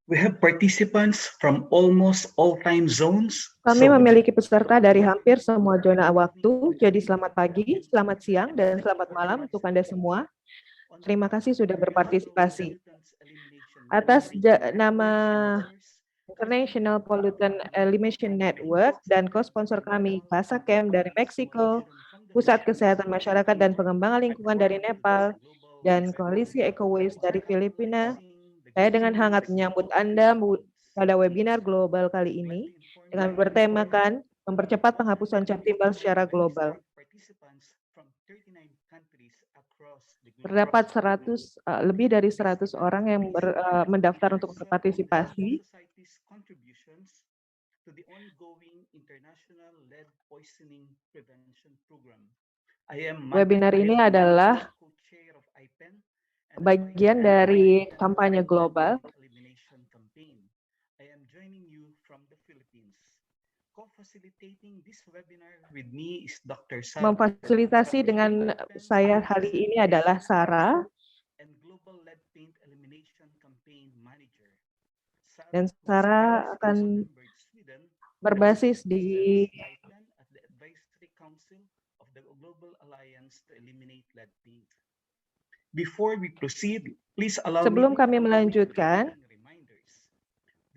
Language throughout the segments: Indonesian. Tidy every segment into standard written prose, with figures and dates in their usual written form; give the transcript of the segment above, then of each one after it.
We have participants from almost all time zones. Kami memiliki peserta dari hampir semua zona waktu, jadi selamat pagi, selamat siang, dan selamat malam untuk Anda semua. Terima kasih sudah berpartisipasi. Atas nama International Pollutant Elimination Network dan co-sponsor kami, Basacam dari Meksiko, Pusat Kesehatan Masyarakat dan Pengembangan Lingkungan dari Nepal, dan Koalisi Eco Waste dari Filipina, saya dengan hangat menyambut Anda pada webinar global kali ini dengan bertemakan mempercepat penghapusan cat timbal secara global. Terdapat lebih dari 100 orang yang mendaftar untuk berpartisipasi. Webinar ini adalah bagian dari kampanye global. Memfasilitasi dengan saya hari ini adalah Sarah. Dan Sarah akan berbasis di Sebelum kami melanjutkan,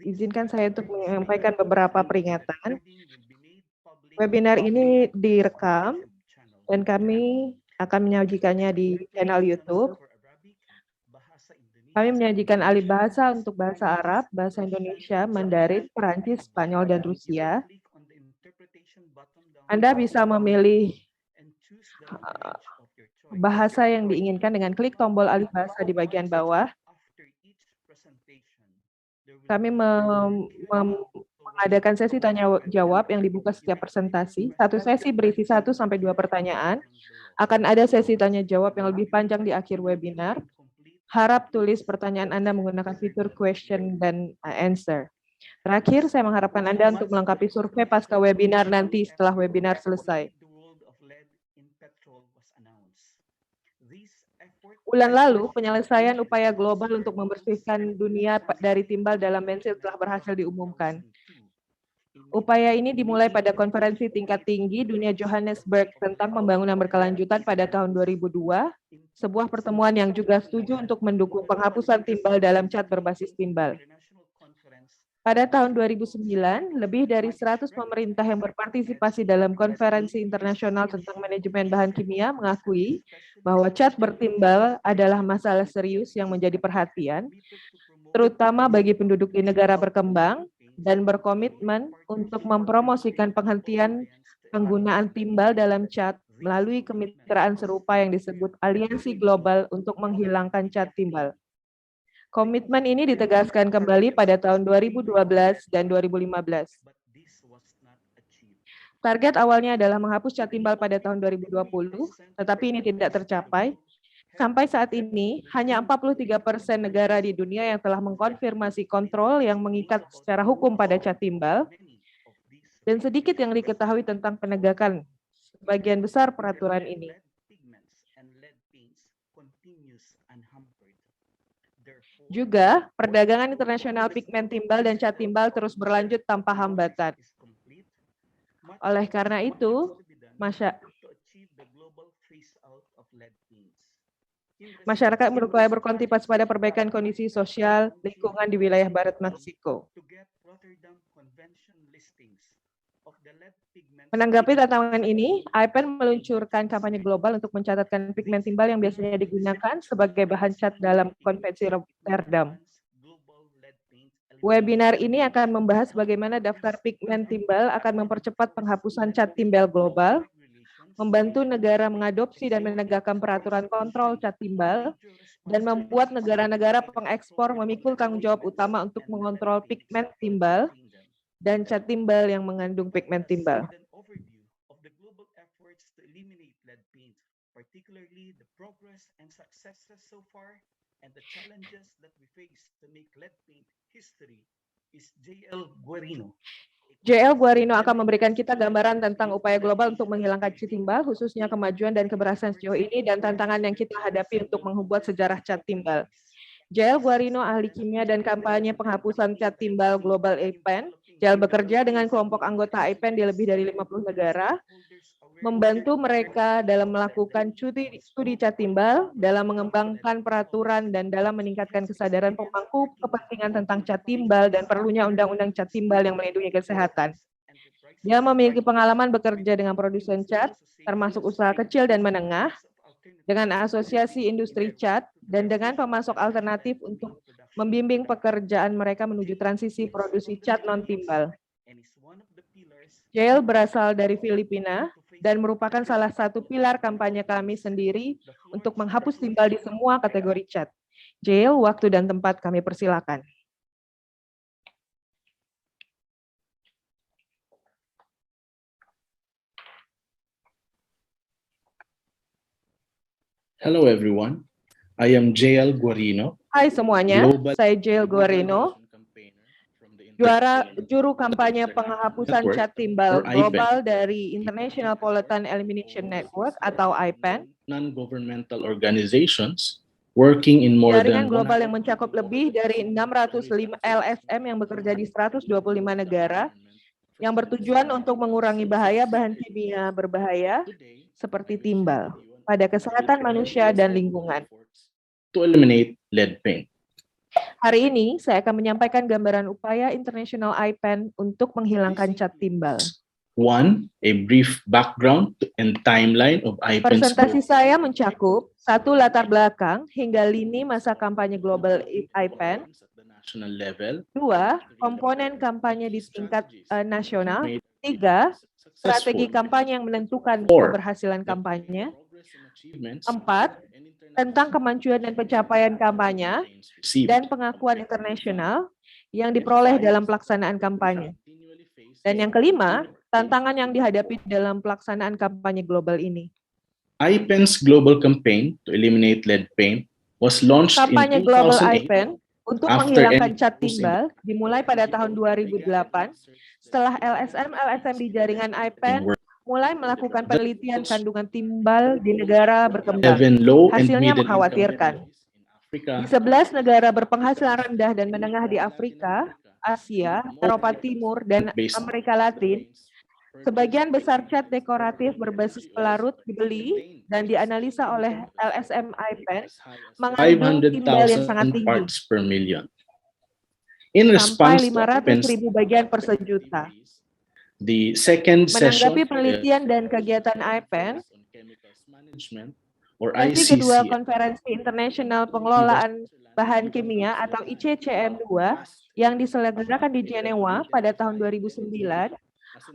izinkan saya untuk menyampaikan beberapa peringatan. Webinar ini direkam dan kami akan menyajikannya di channel YouTube. Kami menyajikan alih bahasa untuk bahasa Arab, bahasa Indonesia, Mandarin, Perancis, Spanyol, dan Rusia. Anda bisa memilih bahasa yang diinginkan dengan klik tombol alih bahasa di bagian bawah. Kami mengadakan sesi tanya jawab yang dibuka setiap presentasi. Satu sesi berisi 1 sampai 2 pertanyaan. Akan ada sesi tanya jawab yang lebih panjang di akhir webinar. Harap tulis pertanyaan Anda menggunakan fitur question dan answer. Terakhir, saya mengharapkan Anda untuk melengkapi survei pasca webinar nanti setelah webinar selesai. Bulan lalu, penyelesaian upaya global untuk membersihkan dunia dari timbal dalam bensin telah berhasil diumumkan. Upaya ini dimulai pada konferensi tingkat tinggi dunia Johannesburg tentang pembangunan berkelanjutan pada tahun 2002, sebuah pertemuan yang juga setuju untuk mendukung penghapusan timbal dalam cat berbasis timbal. Pada tahun 2009, lebih dari 100 pemerintah yang berpartisipasi dalam konferensi internasional tentang manajemen bahan kimia mengakui bahwa cat bertimbal adalah masalah serius yang menjadi perhatian, terutama bagi penduduk di negara berkembang, dan berkomitmen untuk mempromosikan penghentian penggunaan timbal dalam cat melalui kemitraan serupa yang disebut Aliansi Global untuk Menghilangkan Cat Timbal. Komitmen ini ditegaskan kembali pada tahun 2012 dan 2015. Target awalnya adalah menghapus cat timbal pada tahun 2020, tetapi ini tidak tercapai. Sampai saat ini, hanya 43% negara di dunia yang telah mengkonfirmasi kontrol yang mengikat secara hukum pada cat timbal, dan sedikit yang diketahui tentang penegakan sebagian besar peraturan ini. Juga, perdagangan internasional pigmen timbal dan cat timbal terus berlanjut tanpa hambatan. Oleh karena itu, masyarakat berupaya berkontribusi pada perbaikan kondisi sosial lingkungan di wilayah barat Meksiko. Menanggapi tantangan ini, IPEN meluncurkan kampanye global untuk mencatatkan pigmen timbal yang biasanya digunakan sebagai bahan cat dalam konvensi Rotterdam. Webinar ini akan membahas bagaimana daftar pigmen timbal akan mempercepat penghapusan cat timbal global, membantu negara mengadopsi dan menegakkan peraturan kontrol cat timbal, dan membuat negara-negara pengekspor memikul tanggung jawab utama untuk mengontrol pigmen timbal dan cat timbal yang mengandung pigmen timbal. JL Guarino akan memberikan kita gambaran tentang upaya global untuk menghilangkan cat timbal, khususnya kemajuan dan keberhasilan sejauh ini dan tantangan yang kita hadapi untuk membuat sejarah cat timbal. Jael Guarino, ahli kimia dan kampanye penghapusan cat timbal global IPEN. Jael bekerja dengan kelompok anggota IPEN di lebih dari 50 negara, membantu mereka dalam melakukan studi cat timbal, dalam mengembangkan peraturan, dan dalam meningkatkan kesadaran pemangku kepentingan tentang cat timbal dan perlunya undang-undang cat timbal yang melindungi kesehatan. Dia memiliki pengalaman bekerja dengan produsen cat, termasuk usaha kecil dan menengah, dengan asosiasi industri cat, dan dengan pemasok alternatif untuk membimbing pekerjaan mereka menuju transisi produksi cat non-timbal. Jael berasal dari Filipina dan merupakan salah satu pilar kampanye kami sendiri untuk menghapus timbal di semua kategori cat. Jael, waktu dan tempat kami persilakan. Hello everyone, I am Jael Guarino, Hai semuanya, saya Jael Guarino, juru kampanye penghapusan cat timbal global dari International Pollutant Elimination Network atau IPEN, non-governmental organizations working in more jaringan than global yang mencakup lebih dari 605 LSM yang bekerja di 125 negara, yang bertujuan untuk mengurangi bahaya bahan kimia berbahaya seperti timbal pada kesehatan manusia dan lingkungan. to eliminate lead paint. Hari ini, saya akan menyampaikan gambaran upaya International IPEN untuk menghilangkan cat timbal. 1. A brief background and timeline of IPEN's Presentasi saya mencakup 1. Latar belakang hingga lini masa kampanye global IPEN. at the national level. 2. Komponen kampanye di tingkat nasional. 3. Strategi kampanye yang menentukan keberhasilan kampanye. 4. Tentang kemajuan dan pencapaian kampanye dan pengakuan internasional yang diperoleh dalam pelaksanaan kampanye. Dan yang kelima, tantangan yang dihadapi dalam pelaksanaan kampanye global ini. IPEN's global campaign to eliminate lead paint was launched Kampanye in global 2008 IPEN untuk after menghilangkan any cat timbal dimulai pada tahun 2008 setelah LSM di jaringan IPEN mulai melakukan penelitian kandungan timbal di negara berkembang. 11 low and Hasilnya middle mengkhawatirkan. income Africa, Di 11 negara berpenghasilan rendah dan menengah di Afrika, Asia, Eropa Timur, dan Amerika Latin, sebagian besar cat dekoratif berbasis pelarut dibeli dan dianalisa oleh LSM IPEN mengandung timbal yang sangat 500,000 tinggi, parts per million. In sampai response to IPEN's 500.000 bagian per sejuta. the second session Menanggapi penelitian dan kegiatan IPEN, on chemicals management or sesi kedua ICC Konferensi Internasional Pengelolaan Bahan Kimia atau ICCM2 yang diselenggarakan di Jenewa pada tahun 2009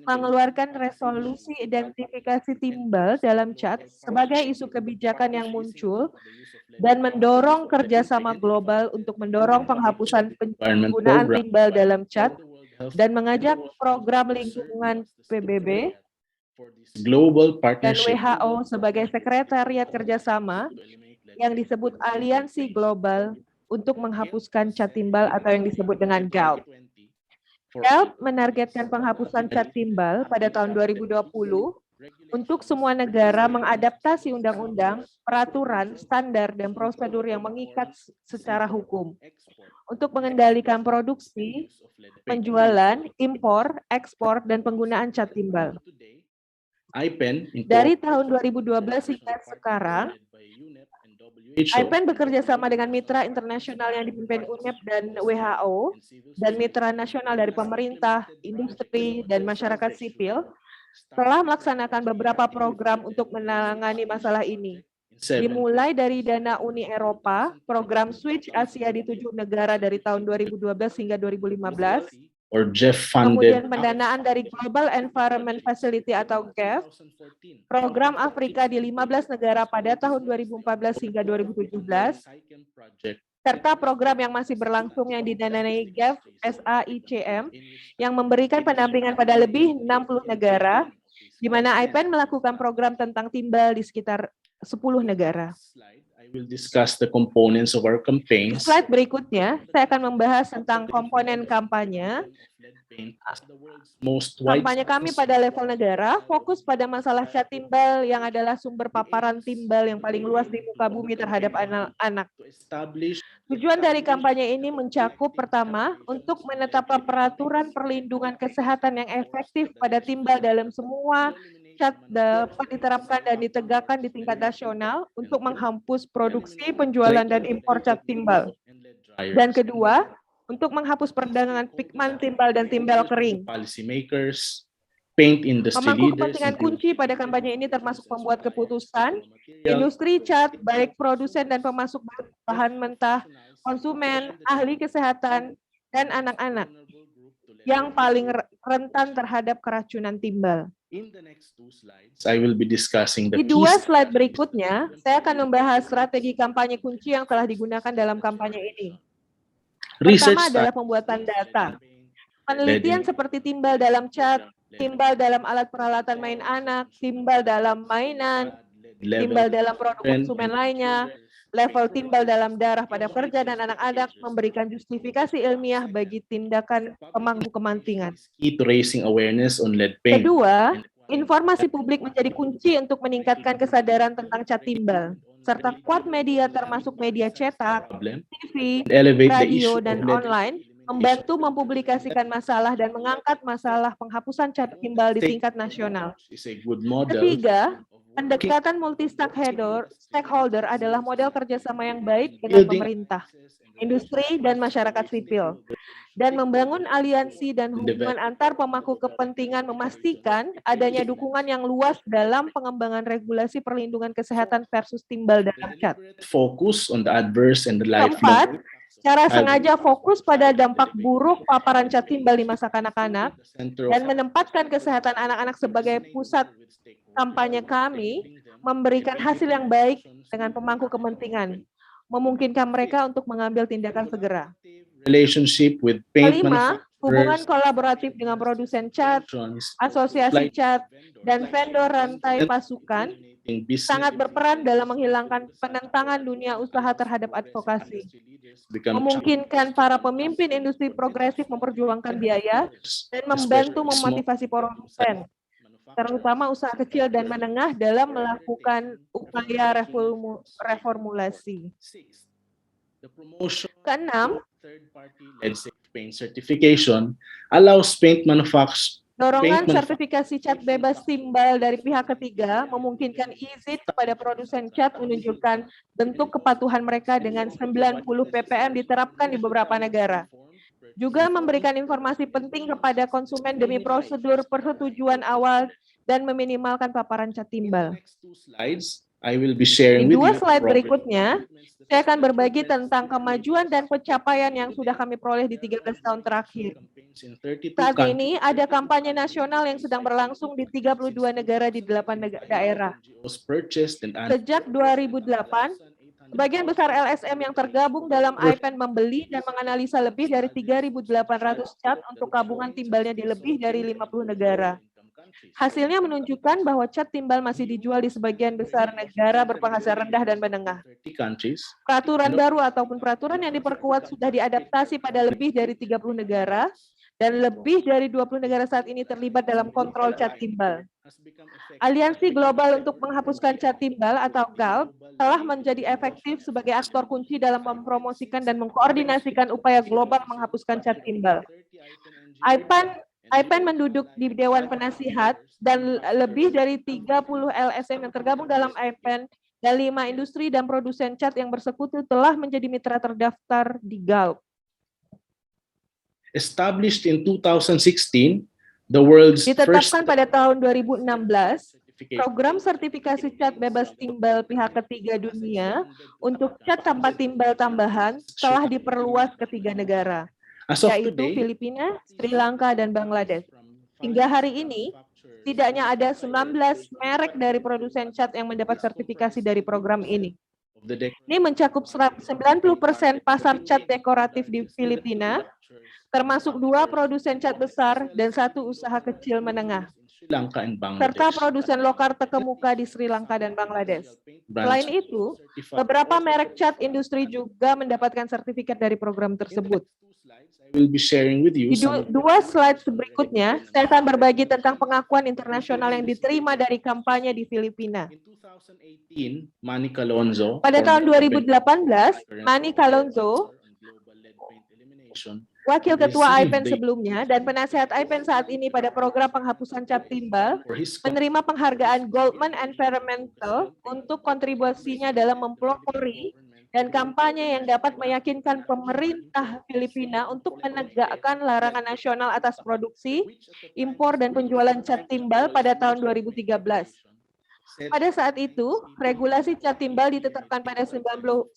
mengeluarkan resolusi identifikasi timbal dalam cat sebagai isu kebijakan yang muncul dan mendorong kerjasama global untuk mendorong penghapusan penggunaan timbal dalam cat dan mengajak program lingkungan PBB global dan partnership WHO sebagai sekretariat kerjasama yang disebut Aliansi Global untuk menghapuskan cat timbal atau yang disebut dengan GALP. GALP menargetkan penghapusan cat timbal pada tahun 2020 untuk semua negara mengadaptasi undang-undang, peraturan, standar, dan prosedur yang mengikat secara hukum untuk mengendalikan produksi, penjualan, impor, ekspor, dan penggunaan cat timbal. Dari tahun 2012 hingga sekarang, IPEN bekerja sama dengan mitra internasional yang dipimpin UNEP dan WHO, dan mitra nasional dari pemerintah, industri, dan masyarakat sipil, telah melaksanakan beberapa program untuk menangani masalah ini. Dimulai dari dana Uni Eropa, program Switch Asia di 7 negara dari tahun 2012 hingga 2015, or GEF funded kemudian pendanaan dari Global Environment Facility atau GEF, program Afrika di 15 negara pada tahun 2014 hingga 2017, serta program yang masih berlangsung yang didanai GEF SAICM yang memberikan pendampingan pada lebih 60 negara, di mana IPEN melakukan program tentang timbal di sekitar 10 negara. I will discuss the components of our Di campaigns. slide berikutnya, saya akan membahas tentang komponen kampanye. Most Kampanye kami widespread pada level negara fokus pada masalah cat timbal yang adalah sumber paparan timbal yang paling luas di muka bumi terhadap anak-anak. to establish Tujuan dari kampanye ini mencakup pertama, untuk menetapkan peraturan perlindungan kesehatan yang efektif pada timbal dalam semua cat dapat diterapkan dan ditegakkan di tingkat nasional untuk menghapus produksi, penjualan, dan impor cat timbal. Dan kedua, untuk menghapus perdagangan pigmen timbal dan timbal kering. policymakers, paint industry Pemangku leaders, kepentingan kunci pada kampanye ini termasuk pembuat keputusan, material industri cat, baik produsen dan pemasok bahan mentah, konsumen, ahli kesehatan, dan anak-anak yang paling rentan terhadap keracunan timbal. In the next 2 slides, I will be discussing Di the key dua slide berikutnya, saya akan membahas strategi kampanye kunci yang telah digunakan dalam kampanye ini. research Pertama adalah study pembuatan data. Penelitian seperti timbal dalam cat, timbal dalam alat peralatan main anak, timbal dalam mainan, timbal dalam produk konsumen lainnya, level timbal dalam darah pada pekerja dan anak-anak memberikan justifikasi ilmiah bagi tindakan pemangku kepentingan. key to raising awareness on lead paint. Kedua, informasi publik menjadi kunci untuk meningkatkan kesadaran tentang cat timbal, serta kuat media termasuk media cetak, Problem TV, and elevate the radio, issue dan of lead online, membantu mempublikasikan masalah dan mengangkat masalah penghapusan cat timbal di tingkat nasional. is a good model. Ketiga, pendekatan multi-stakeholder adalah model kerjasama yang baik dengan pemerintah, industri, dan masyarakat sipil. Dan membangun aliansi dan hubungan antar pemangku kepentingan memastikan adanya dukungan yang luas dalam pengembangan regulasi perlindungan kesehatan versus timbal dalam cat. Focus on the adverse and the Keempat, lifelong cara sengaja fokus pada dampak buruk paparan cat timbal di masa kanak-kanak center of dan menempatkan kesehatan anak-anak sebagai pusat kampanye kami memberikan hasil yang baik dengan pemangku kepentingan, memungkinkan mereka untuk mengambil tindakan segera. relationship with paint Kelima, hubungan manufacturers, kolaboratif dengan produsen cat, asosiasi cat, dan vendor rantai pasukan business sangat berperan dalam menghilangkan penentangan dunia usaha terhadap advokasi, become memungkinkan para pemimpin industri progresif memperjuangkan biaya dan membantu memotivasi produsen, terutama usaha kecil dan menengah dalam melakukan upaya reformulasi. The promotion Keenam, third-party lead safe paint certification allows paint manufacturers dorongan sertifikasi cat bebas timbal dari pihak ketiga memungkinkan izin kepada produsen cat menunjukkan bentuk kepatuhan mereka dengan 90 ppm diterapkan di beberapa negara. Juga memberikan informasi penting kepada konsumen demi prosedur persetujuan awal dan meminimalkan paparan cat timbal. next 2 slides I will be sharing Di with dua you slide progress berikutnya, saya akan berbagi tentang kemajuan dan pencapaian yang sudah kami peroleh di 13 tahun terakhir. campaigns in 32 Saat countries. ini ada kampanye nasional yang sedang berlangsung di 32 negara di 8 daerah. NGOs purchased and Sejak 2008, sebagian besar LSM yang tergabung dalam IPEN membeli dan menganalisa lebih dari 3.800 cat untuk tabungan timbalnya di lebih dari 50 negara. Hasilnya menunjukkan bahwa cat timbal masih dijual di sebagian besar negara berpenghasilan rendah dan menengah. 30 countries. Peraturan baru ataupun peraturan yang diperkuat sudah diadaptasi pada lebih dari 30 negara, dan lebih dari 20 negara saat ini terlibat dalam kontrol cat timbal. Aliansi Global untuk Menghapuskan Cat Timbal atau GALP telah menjadi efektif sebagai aktor kunci dalam mempromosikan dan mengkoordinasikan upaya global menghapuskan cat timbal. IPEN menduduk di Dewan Penasihat dan lebih dari 30 LSM yang tergabung dalam IPEN dan 5 industri dan produsen cat yang bersekutu telah menjadi mitra terdaftar di GALP. Established in 2016, the world's first Ditetapkan pada tahun 2016, certification program sertifikasi cat bebas timbal pihak ketiga dunia untuk cat tanpa timbal tambahan telah diperluas ke 3 negara, as of yaitu today. Filipina, Sri Lanka, dan Bangladesh. Hingga hari ini, setidaknya ada 19 merek dari produsen cat yang mendapat sertifikasi dari program ini. Ini mencakup 90% pasar cat dekoratif di Filipina, termasuk 2 produsen cat besar dan 1 usaha kecil menengah. Sri Lanka and serta Bangladesh. produsen lokal terkemuka di Sri Lanka dan Bangladesh. Brands Selain itu, certified. beberapa merek cat industri juga mendapatkan sertifikat dari program tersebut. I will be sharing with you Di dua slide berikutnya, saya akan berbagi tentang pengakuan internasional yang diterima dari kampanye di Filipina. In 2018, Manny Calonzo, Pada tahun former 2018, Manny Calonzo, Global Lead Paint Elimination, wakil ketua received IPEN the- sebelumnya dan penasehat IPEN saat ini pada program penghapusan cat timbal, for his menerima penghargaan Goldman Environmental untuk kontribusinya dalam mempelopori dan kampanye yang dapat meyakinkan pemerintah Filipina untuk menegakkan larangan nasional atas produksi, impor, dan penjualan cat timbal pada tahun 2013. Pada saat itu, regulasi cat timbal ditetapkan pada 90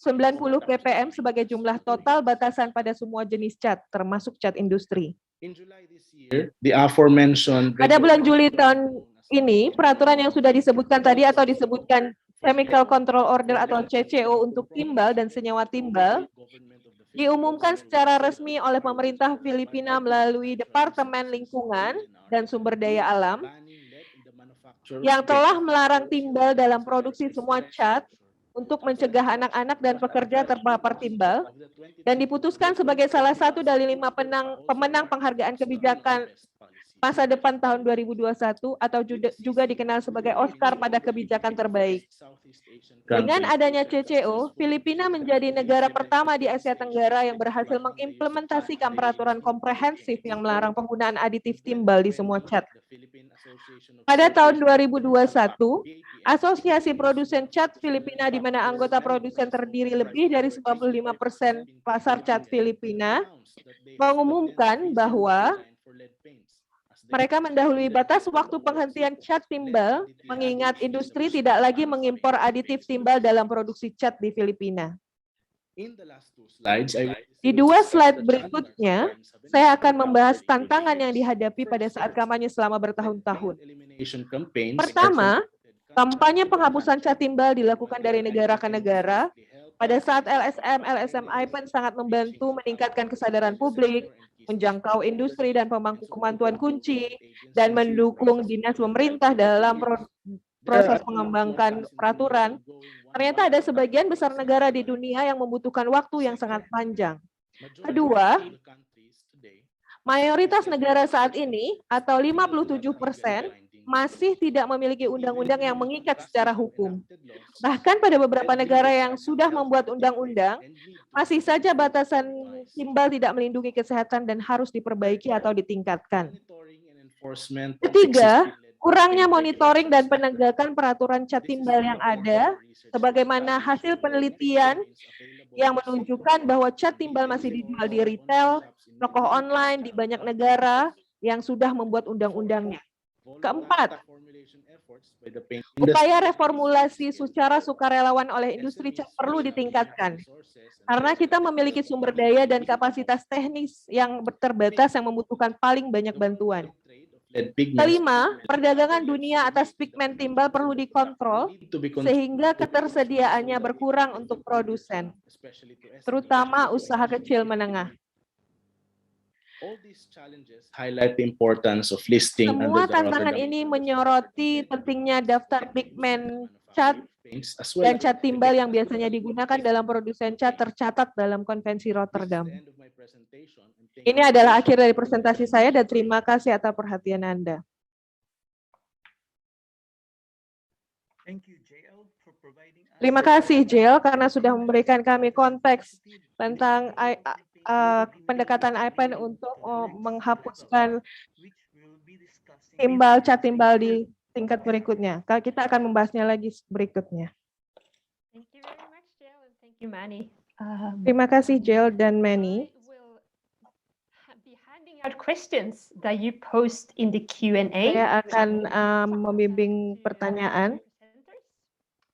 ppm sebagai jumlah total batasan pada semua jenis cat, termasuk cat industri. In July this year, the aforementioned Pada bulan Juli tahun ini, peraturan yang sudah disebutkan tadi atau disebutkan Chemical Control Order atau CCO untuk timbal dan senyawa timbal diumumkan secara resmi oleh pemerintah Filipina melalui Departemen Lingkungan dan Sumber Daya Alam yang telah melarang timbal dalam produksi semua cat untuk mencegah anak-anak dan pekerja terpapar timbal dan diputuskan sebagai salah satu dari 5 pemenang penghargaan kebijakan masa depan tahun 2021 atau juga dikenal sebagai Oscar pada kebijakan terbaik. Dengan adanya CCO, Filipina menjadi negara pertama di Asia Tenggara yang berhasil mengimplementasikan peraturan komprehensif yang melarang penggunaan aditif timbal di semua cat. Pada tahun 2021, Asosiasi Produsen Cat Filipina di mana anggota produsen terdiri lebih dari 95% pasar cat Filipina mengumumkan bahwa mereka mendahului batas waktu penghentian cat timbal, mengingat industri tidak lagi mengimpor aditif timbal dalam produksi cat di Filipina. Di dua slide berikutnya, saya akan membahas tantangan yang dihadapi pada saat kampanye selama bertahun-tahun. Pertama, kampanye penghapusan cat timbal dilakukan dari negara ke negara. Pada saat LSM IPEN sangat membantu meningkatkan kesadaran publik, menjangkau industri dan pemangku kemampuan kunci, dan mendukung dinas pemerintah dalam proses mengembangkan peraturan. Ternyata ada sebagian besar negara di dunia yang membutuhkan waktu yang sangat panjang. Kedua, mayoritas negara saat ini, atau 57%, masih tidak memiliki undang-undang yang mengikat secara hukum. Bahkan pada beberapa negara yang sudah membuat undang-undang, masih saja batasan timbal tidak melindungi kesehatan dan harus diperbaiki atau ditingkatkan. Ketiga, kurangnya monitoring dan penegakan peraturan cat timbal yang ada, sebagaimana hasil penelitian yang menunjukkan bahwa cat timbal masih dijual di retail, toko online di banyak negara yang sudah membuat undang-undangnya. Keempat, upaya reformulasi secara sukarelawan oleh industri cat perlu ditingkatkan. Karena kita memiliki sumber daya dan kapasitas teknis yang terbatas yang membutuhkan paling banyak bantuan. Kelima, perdagangan dunia atas pigmen timbal perlu dikontrol sehingga ketersediaannya berkurang untuk produsen, terutama usaha kecil menengah. Semua tantangan ini menyoroti pentingnya daftar pigmen cat dan cat timbal yang biasanya digunakan dalam produsen cat tercatat dalam Konvensi Rotterdam. Ini adalah akhir dari presentasi saya dan terima kasih atas perhatian Anda. Terima kasih JL karena sudah memberikan kami konteks tentang pendekatan IPEN untuk menghapuskan cat timbal di tingkat berikutnya. Kita akan membahasnya lagi berikutnya. Thank you very much, Jill, and thank you, Manny. Terima kasih Jill dan Manny. I will be handing out questions that you post in the Q&A. Saya akan membimbing pertanyaan.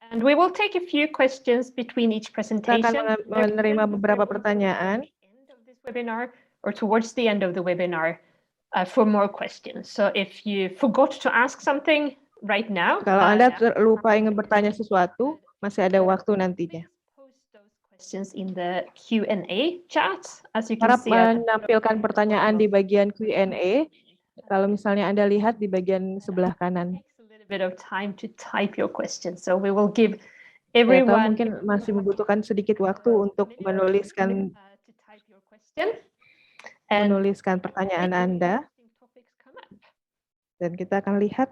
And we will take a few questions between each Kita presentation. akan menerima beberapa pertanyaan. End of this webinar or towards the end of the webinar for more questions. So if you forgot to ask something right now, Kalau Anda lupa ingin bertanya sesuatu, masih ada waktu nantinya. post those questions in the Q&A chat, as you can Harap see. menampilkan pertanyaan di bagian Q&A. Kalau misalnya Anda lihat di bagian sebelah kanan. Takes a little bit of time to type your question, so we will give Saya tahu everyone mungkin masih membutuhkan sedikit waktu untuk menuliskan to type your question. And pertanyaan Anda, dan kita akan lihat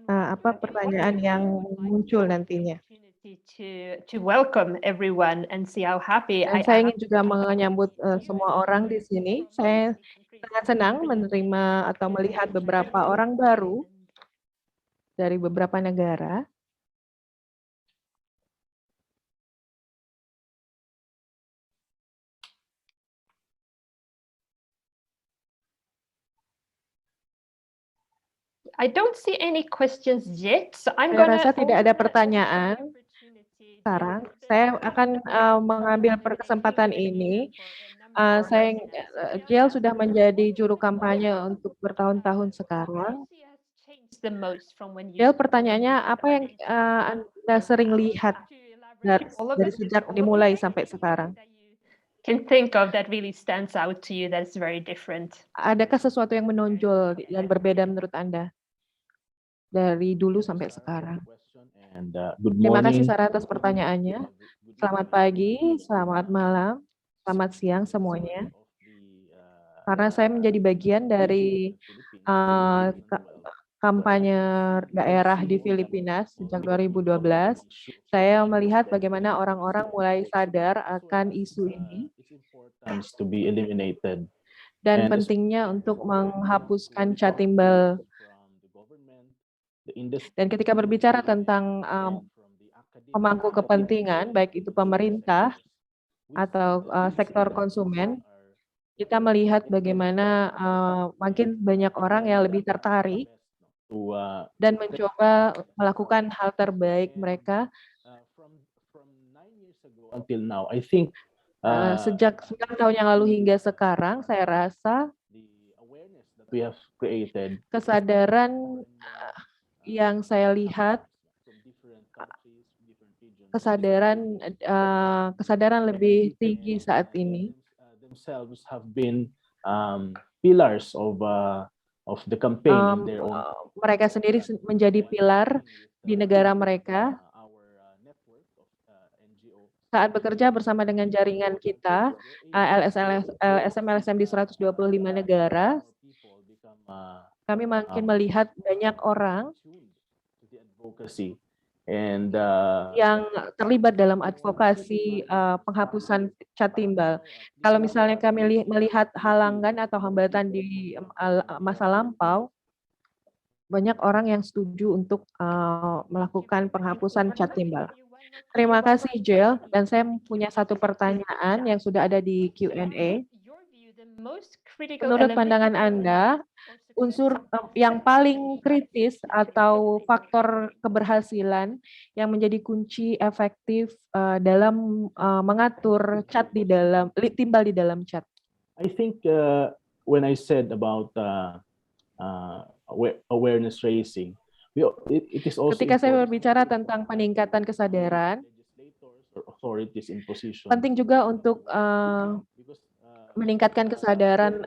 apa pertanyaan yang muncul nantinya. To welcome everyone and see how happy Dan saya ingin juga menyambut semua orang di sini. Saya sangat senang menerima atau melihat beberapa orang baru dari beberapa negara. I don't see any questions yet, so I'm Saya gonna rasa tidak ada pertanyaan sekarang. Saya akan mengambil kesempatan ini. Jill sudah menjadi juru kampanye untuk bertahun-tahun sekarang. Jill, pertanyaannya apa yang Anda sering lihat dari sejak dimulai sampai sekarang? Can think of that really stands out to you that's very different? Adakah sesuatu yang menonjol dan berbeda menurut Anda dari dulu sampai sekarang? Terima kasih Sarah atas pertanyaannya. Selamat pagi, selamat malam, selamat siang semuanya. Karena saya menjadi bagian dari kampanye daerah di Filipina sejak 2012, saya melihat bagaimana orang-orang mulai sadar akan isu ini dan pentingnya untuk menghapuskan cat timbal. Dan ketika berbicara tentang pemangku kepentingan, baik itu pemerintah atau sektor konsumen, kita melihat bagaimana makin banyak orang yang lebih tertarik dan mencoba melakukan hal terbaik mereka. Sejak 9 tahun yang lalu hingga sekarang, saya rasa kesadaran yang saya lihat, kesadaran lebih tinggi saat ini. Themselves have been pillars of the campaign in their own. Mereka sendiri menjadi pilar di negara mereka. Saat bekerja bersama dengan jaringan kita, LSM-LSM di 125 negara, kami makin melihat banyak orang yang terlibat dalam advokasi penghapusan cat timbal. Kalau misalnya kami melihat halangan atau hambatan di masa lampau, banyak orang yang setuju untuk melakukan penghapusan cat timbal. Terima kasih Jill, dan saya punya satu pertanyaan yang sudah ada di Q&A. Menurut pandangan Anda, unsur yang paling kritis atau faktor keberhasilan yang menjadi kunci efektif dalam mengatur cat di dalam timbal di dalam cat? I think when I said about awareness raising, it is also ketika saya berbicara tentang peningkatan kesadaran, penting juga untuk meningkatkan kesadaran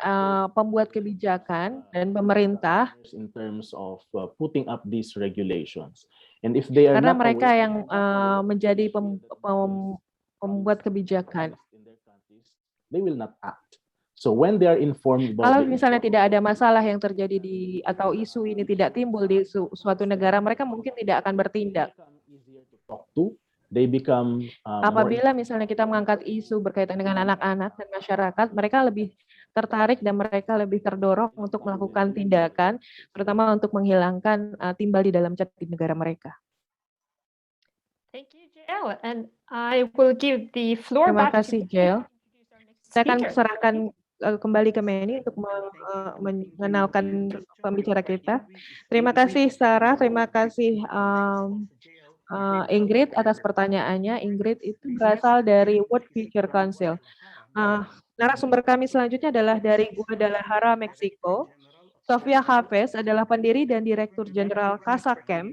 pembuat kebijakan dan pemerintah in terms of putting up these regulations. And if they are karena not mereka aware, yang menjadi pembuat kebijakan. they will not act. So when they are informed Kalau about the misalnya tidak ada masalah yang terjadi atau isu ini tidak timbul di suatu negara, mereka mungkin tidak akan bertindak. they become Apabila misalnya kita mengangkat isu berkaitan dengan anak-anak dan masyarakat, mereka lebih tertarik dan mereka lebih terdorong untuk melakukan tindakan, terutama untuk menghilangkan timbal di dalam cat di negara mereka. Thank you, JL. And I will give the floor Terima back kasih, to Jill. Saya akan speaker. serahkan kembali ke Manny untuk mengenalkan pembicara kita. Terima kasih Sarah, terima kasih Ingrid atas pertanyaannya. Ingrid itu berasal dari World Future Council. Narasumber kami selanjutnya adalah dari Guadalajara, Meksiko. Sofia Hafez adalah pendiri dan Direktur Jenderal CasaCamp,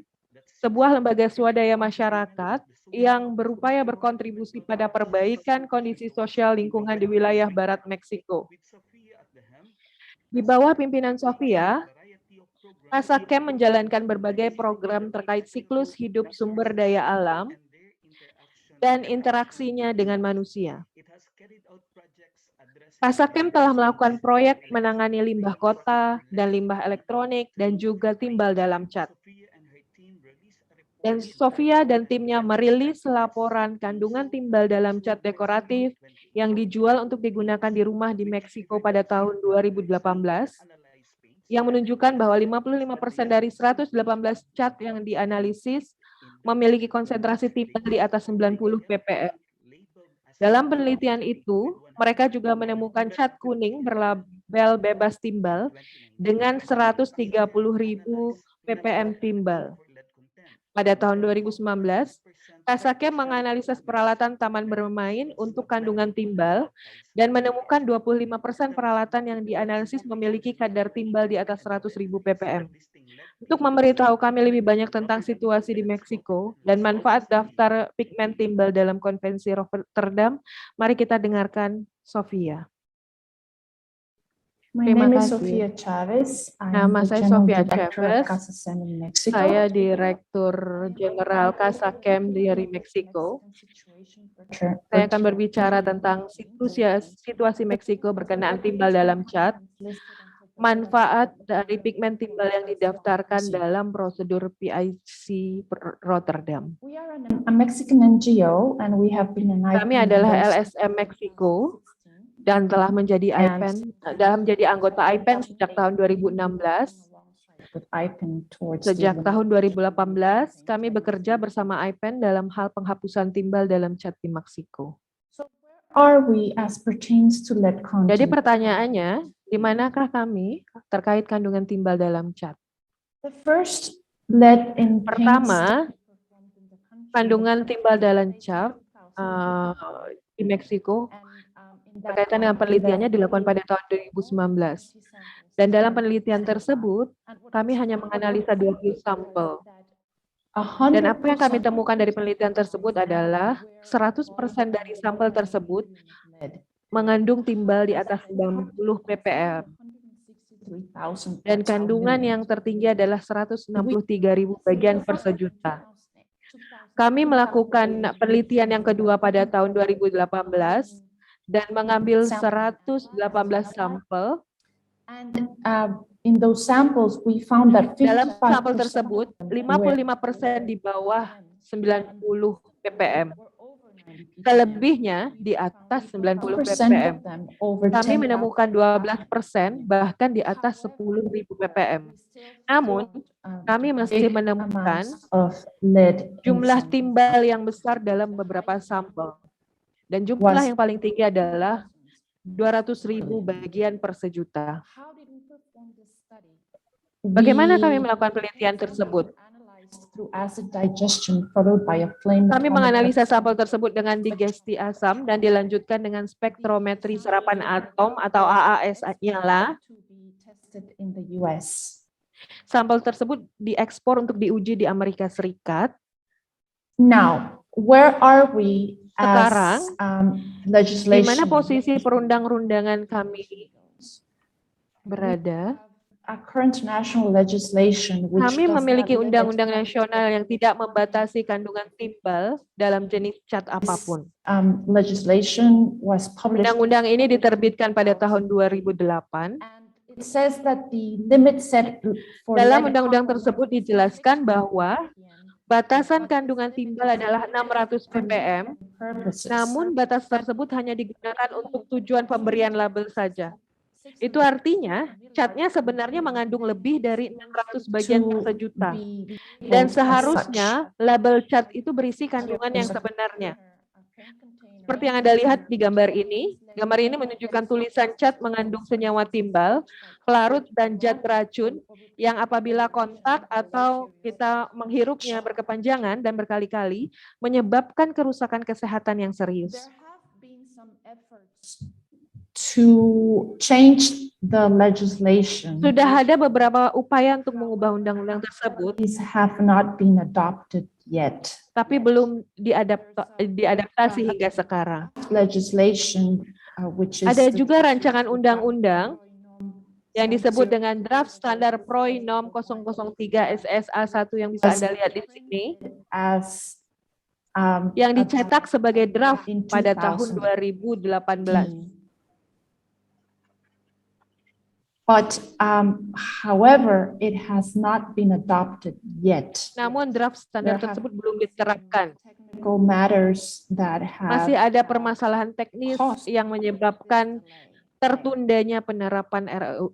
sebuah lembaga swadaya masyarakat yang berupaya berkontribusi pada perbaikan kondisi sosial lingkungan di wilayah barat Meksiko. Di bawah pimpinan Sofia, Kasachem menjalankan berbagai program terkait siklus hidup sumber daya alam dan interaksinya dengan manusia. Kasachem telah melakukan proyek menangani limbah kota dan limbah elektronik dan juga timbal dalam cat. Dan Sofia dan timnya merilis laporan kandungan timbal dalam cat dekoratif yang dijual untuk digunakan di rumah di Meksiko pada tahun 2018, yang menunjukkan bahwa 55% dari 118 cat yang dianalisis memiliki konsentrasi timbal di atas 90 ppm. Dalam penelitian itu, mereka juga menemukan cat kuning berlabel bebas timbal dengan 130.000 ppm timbal. Pada tahun 2019, Kasachem menganalisis peralatan taman bermain untuk kandungan timbal dan menemukan 25% peralatan yang dianalisis memiliki kadar timbal di atas 100.000 ppm. Untuk memberitahu kami lebih banyak tentang situasi di Meksiko dan manfaat daftar pigmen timbal dalam Konvensi Rotterdam, mari kita dengarkan Sofia. My Terima name is kasih. Sofia Chavez. Nama I'm the saya General Sofia Director Chavez. of Kasachem in Mexico. Saya Direktur Jenderal Kasachem dari Meksiko. Saya akan berbicara tentang situasi Meksiko berkenaan timbal dalam cat, manfaat dari pigmen timbal yang didaftarkan dalam prosedur PIC Rotterdam. We are a Mexican NGO and we have been an Kami adalah LSM Meksiko dan telah menjadi anggota IPEN sejak tahun 2016. Sejak tahun 2018, kami bekerja bersama IPEN dalam hal penghapusan timbal dalam cat di Meksiko. Are we as pertains to lead content? Jadi pertanyaannya, di manakah kami terkait kandungan timbal dalam cat? The first lead in paints Pertama, kandungan timbal dalam cat di Meksiko berkaitan dengan penelitiannya dilakukan pada tahun 2019. Dan dalam penelitian tersebut, kami hanya menganalisa 20 sampel. Dan apa yang kami temukan dari penelitian tersebut adalah 100% dari sampel tersebut mengandung timbal di atas 90 ppm. Dan kandungan yang tertinggi adalah 163.000 bagian per sejuta. Kami melakukan penelitian yang kedua pada tahun 2018 dan mengambil 118 sampel. In those samples, we found that Dalam sampel 55% tersebut, 55% di bawah 90 ppm. Selebihnya di atas 90 ppm. Kami menemukan 12% bahkan di atas 10.000 ppm. Namun, kami masih menemukan jumlah timbal yang besar dalam beberapa sampel. Dan jumlah yang paling tinggi adalah 200.000 bagian per sejuta. Bagaimana kami melakukan penelitian tersebut? Kami menganalisa sampel tersebut dengan digesti asam dan dilanjutkan dengan spektrometri serapan atom atau AAS nyala. Sampel tersebut diekspor untuk diuji di Amerika Serikat. Now, where are we Sekarang, legislation? di mana posisi perundang-undangan kami berada? Kami memiliki undang-undang nasional yang tidak membatasi kandungan timbal dalam jenis cat apapun. Undang-undang ini diterbitkan pada tahun 2008. Dalam undang-undang tersebut dijelaskan bahwa batasan kandungan timbal adalah 600 ppm, namun batas tersebut hanya digunakan untuk tujuan pemberian label saja. Itu artinya catnya sebenarnya mengandung lebih dari 600 bagian per sejuta. Dan seharusnya label cat itu berisi kandungan yang sebenarnya. Seperti yang Anda lihat di gambar ini menunjukkan tulisan cat mengandung senyawa timbal, pelarut dan zat beracun yang apabila kontak atau kita menghirupnya berkepanjangan dan berkali-kali menyebabkan kerusakan kesehatan yang serius. To change the legislation. Sudah ada beberapa upaya untuk mengubah undang-undang tersebut. These have not been adopted yet. Tapi belum diadaptasi hingga sekarang. Legislation, which is Ada juga rancangan undang-undang yang disebut dengan draft standar PROI NOM 003 SSA1 yang bisa Anda lihat di sini, as yang dicetak sebagai draft in pada tahun 2018. 2018. But however, it has not been adopted yet. Namun draft standar There have tersebut belum diterapkan. Technical matters that Masih have ada permasalahan teknis caused yang menyebabkan tertundanya penerapan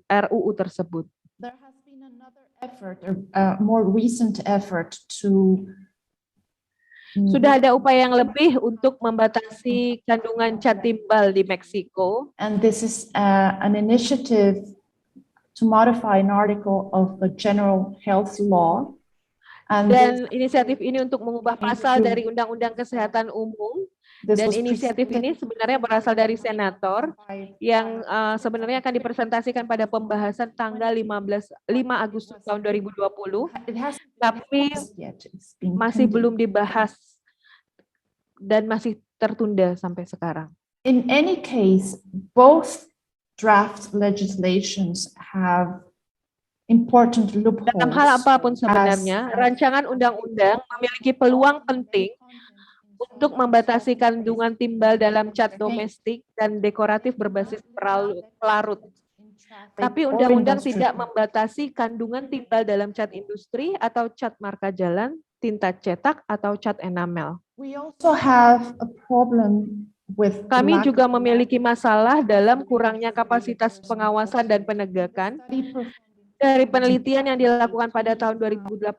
RUU tersebut. there has been another effort, a more recent effort to Sudah ada upaya yang lebih untuk membatasi kandungan cat timbal di Meksiko. and this is an initiative to modify an article of the General Health Law. And Dan inisiatif ini untuk mengubah pasal dari Undang-Undang Kesehatan Umum. this Dan was inisiatif ini sebenarnya berasal dari senator yang sebenarnya akan dipresentasikan pada pembahasan tanggal 5 Agustus tahun 2020, it has tapi yet. It's been masih pending. belum dibahas dan masih tertunda sampai sekarang. In any case, both draft legislations have important loopholes. Dalam hal apapun sebenarnya, rancangan undang-undang memiliki peluang penting untuk membatasi kandungan timbal dalam cat domestik dan dekoratif berbasis pelarut. Tapi undang-undang tidak membatasi kandungan timbal dalam cat industri atau cat marka jalan, tinta cetak, atau cat enamel. We also have a problem with Kami lack juga of memiliki masalah dalam kurangnya kapasitas pengawasan dan penegakan. study performed. Dari penelitian yang dilakukan pada tahun 2018,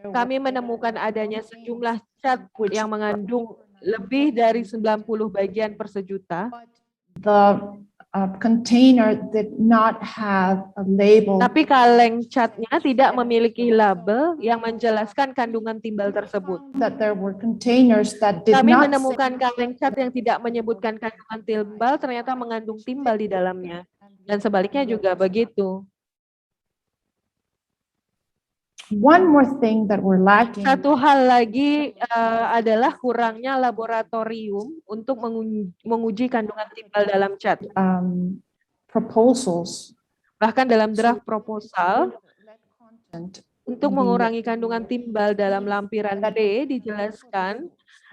kami menemukan adanya sejumlah cat yang mengandung lebih dari 90 bagian per sejuta. The container did not have a label Tapi kaleng catnya tidak memiliki label yang menjelaskan kandungan timbal tersebut. that there were containers that did Kami not menemukan kaleng cat yang tidak menyebutkan kandungan timbal ternyata mengandung timbal di dalamnya. Dan sebaliknya juga begitu. One more thing that we're lacking Satu hal lagi adalah kurangnya laboratorium untuk menguji kandungan timbal dalam cat. proposals Bahkan dalam draft proposal content untuk mengurangi kandungan timbal dalam lampiran D dijelaskan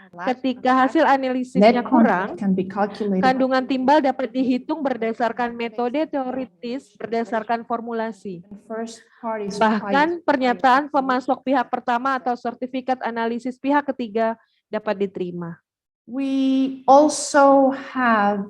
ketika hasil analisisnya kurang, can be calculated kandungan timbal dapat dihitung berdasarkan metode teoritis berdasarkan formulasi. first parties Bahkan pernyataan pemasok pihak pertama atau sertifikat analisis pihak ketiga dapat diterima. We also have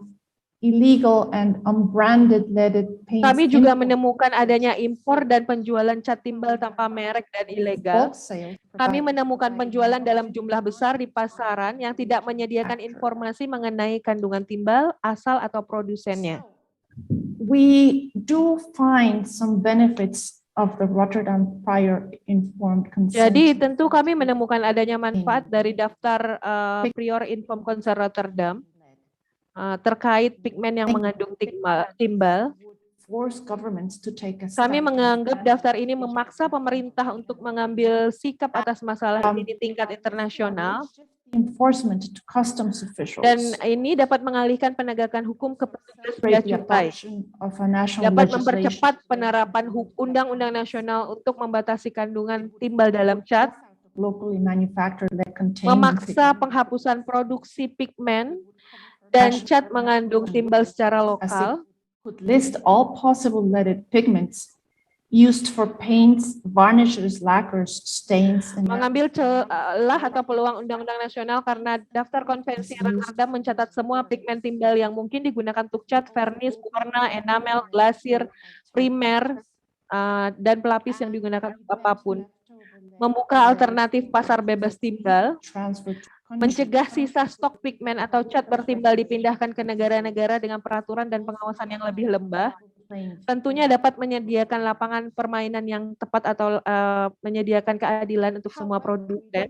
illegal and unbranded leaded paints. Kami juga in menemukan adanya impor dan penjualan cat timbal tanpa merek dan ilegal. wholesale Kami provided menemukan by penjualan dalam jumlah besar di pasaran yang tidak menyediakan informasi mengenai kandungan timbal, asal atau produsennya. We do find some benefits of the Rotterdam prior informed consent. Jadi tentu kami menemukan adanya manfaat dari daftar prior informed consent Rotterdam terkait pigmen yang mengandung timbal. Force governments to take a Kami step. menganggap daftar ini memaksa pemerintah untuk mengambil sikap atas masalah ini di tingkat internasional. Enforcement to customs officials. Dan ini dapat mengalihkan penegakan hukum ke petugas bea The cukai. adoption of a national Dapat legislation. mempercepat penerapan undang-undang nasional untuk membatasi kandungan timbal dalam cat, Locally manufactured that contain memaksa penghapusan produksi pigmen dan cat mengandung timbal secara lokal, could list all possible leaded pigments used for paints, varnishes, lacquers, stains, and mengambil celah atau peluang undang-undang nasional karena daftar konvensi Rotterdam mencatat semua pigmen timbal yang mungkin digunakan untuk cat, vernis, warna, enamel, glasir, primer, dan pelapis yang digunakan untuk apapun. Membuka alternatif pasar bebas timbal, transfer to mencegah sisa stok pigmen atau cat bertimbal dipindahkan ke negara-negara dengan peraturan dan pengawasan yang lebih lembah. Tentunya dapat menyediakan lapangan permainan yang tepat atau menyediakan keadilan untuk semua produsen.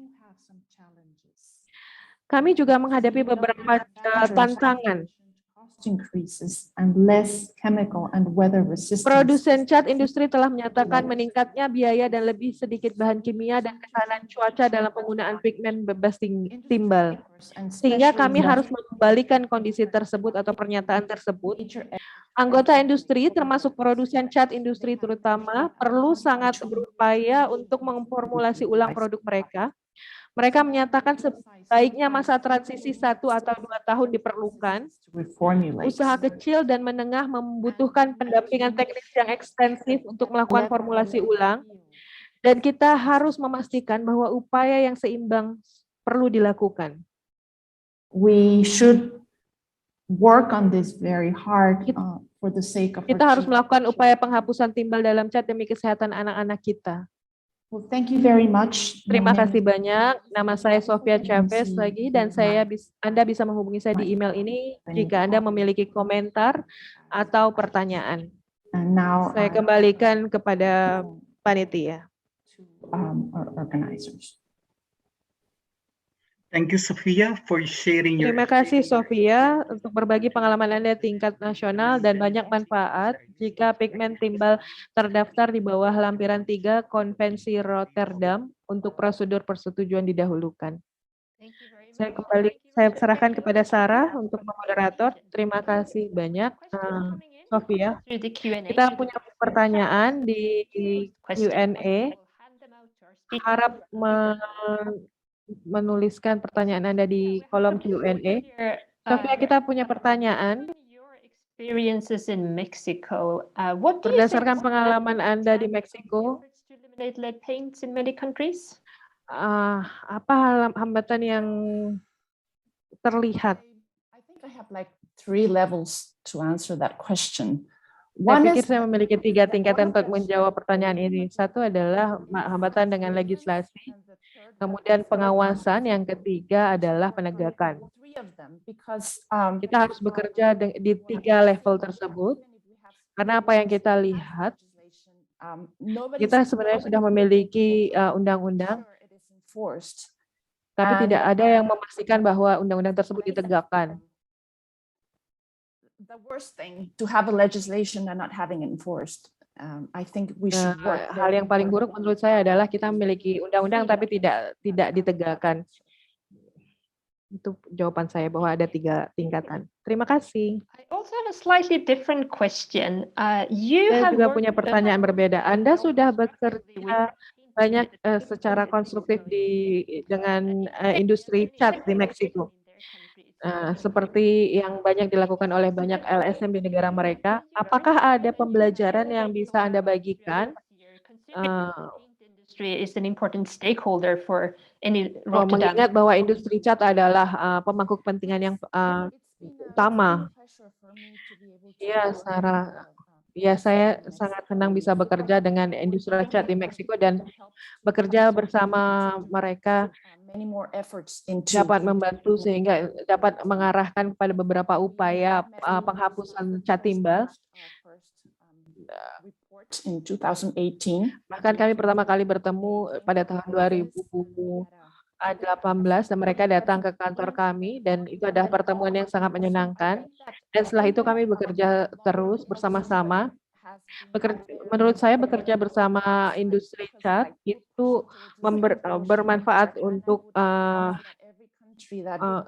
Kami juga menghadapi beberapa tantangan. increases and less chemical and weather resistance. Produsen cat industri telah menyatakan meningkatnya biaya dan lebih sedikit bahan kimia dan kesalahan cuaca dalam penggunaan pigmen bebas timbal. Sehingga kami harus mengembalikan kondisi tersebut atau pernyataan tersebut. Anggota industri, termasuk produsen cat industri terutama, perlu sangat berupaya untuk memformulasi ulang produk mereka. Mereka menyatakan sebaiknya masa transisi 1 atau 2 tahun diperlukan. Usaha kecil dan menengah membutuhkan pendampingan teknis yang ekstensif untuk melakukan formulasi ulang. Dan kita harus memastikan bahwa upaya yang seimbang perlu dilakukan. We should work on this very hard for the sake of Kita our harus melakukan upaya penghapusan timbal dalam cat demi kesehatan anak-anak kita. Well, thank you very much. Terima kasih banyak. Nama saya Sofia Chavez lagi dan Anda bisa menghubungi saya di email ini jika Anda memiliki komentar atau pertanyaan. And now Saya kembalikan kepada panitia. our organizers. Thank you, Sophia, for sharing your. Terima kasih Sofia untuk berbagi pengalaman Anda tingkat nasional dan banyak manfaat jika pigmen timbal terdaftar di bawah lampiran 3 Konvensi Rotterdam untuk prosedur persetujuan didahulukan. Saya serahkan kepada Sarah untuk moderator. Terima kasih banyak, Sofia. Kita punya pertanyaan di Q&A. Harap menuliskan pertanyaan Anda di kolom Q&A. Sofia, kita punya pertanyaan. Experiences in Mexico. Berdasarkan pengalaman Anda di Meksiko, lead paints in many countries? apa hambatan yang terlihat? I think I have like 3 levels to answer that question. Saya pikir saya memiliki 3 tingkatan untuk menjawab pertanyaan ini. Satu adalah hambatan dengan legislasi, kemudian pengawasan, yang ketiga adalah penegakan. Kita harus bekerja di 3 level tersebut, karena apa yang kita lihat, kita sebenarnya sudah memiliki undang-undang, tapi tidak ada yang memastikan bahwa undang-undang tersebut ditegakkan. The worst thing to have a legislation and not having it enforced. I think we should work. Hal yang paling buruk menurut saya adalah kita memiliki undang-undang tapi tidak ditegakkan. Itu jawaban saya bahwa ada 3 tingkatan. Terima kasih. I also have a slightly different question. Saya juga punya pertanyaan berbeda. Anda sudah bekerja banyak secara konstruktif dengan industri cat di Meksiko. Seperti yang banyak dilakukan oleh banyak LSM di negara mereka, apakah ada pembelajaran yang bisa Anda bagikan? Industry is an important stakeholder for any Rotterdam. Mengingat bahwa industri cat adalah pemangku kepentingan yang utama. Ya, Sarah. Ya, saya sangat senang bisa bekerja dengan industri cat di Meksiko dan bekerja bersama mereka dapat membantu sehingga dapat mengarahkan kepada beberapa upaya penghapusan cat timbal. Bahkan kami pertama kali bertemu pada tahun 2018 dan mereka datang ke kantor kami dan itu adalah pertemuan yang sangat menyenangkan. Dan setelah itu kami bekerja terus bersama-sama. Menurut saya bekerja bersama industri cat itu bermanfaat untuk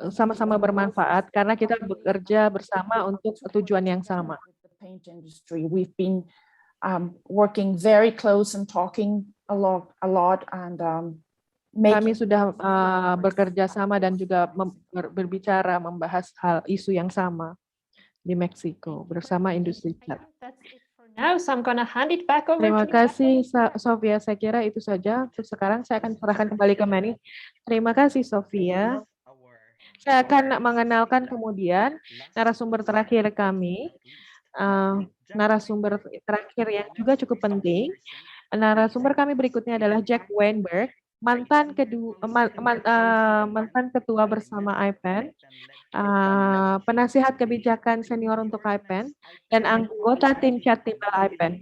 sama-sama bermanfaat karena kita bekerja bersama untuk tujuan yang sama. We've been working very close and talking a lot and kami sudah bekerja sama dan juga berbicara membahas isu yang sama di Meksiko bersama industri cat. Now, so I'm gonna hand it back over. Terima kasih, Sofia. Saya kira itu saja. Untuk sekarang saya akan serahkan kembali ke Manny. Terima kasih, Sofia. Saya akan mengenalkan kemudian narasumber terakhir kami. Narasumber terakhir yang juga cukup penting. Narasumber kami berikutnya adalah Jack Weinberg, mantan ketua bersama IPEN, penasihat kebijakan senior untuk IPEN, dan anggota tim cat timbal IPEN.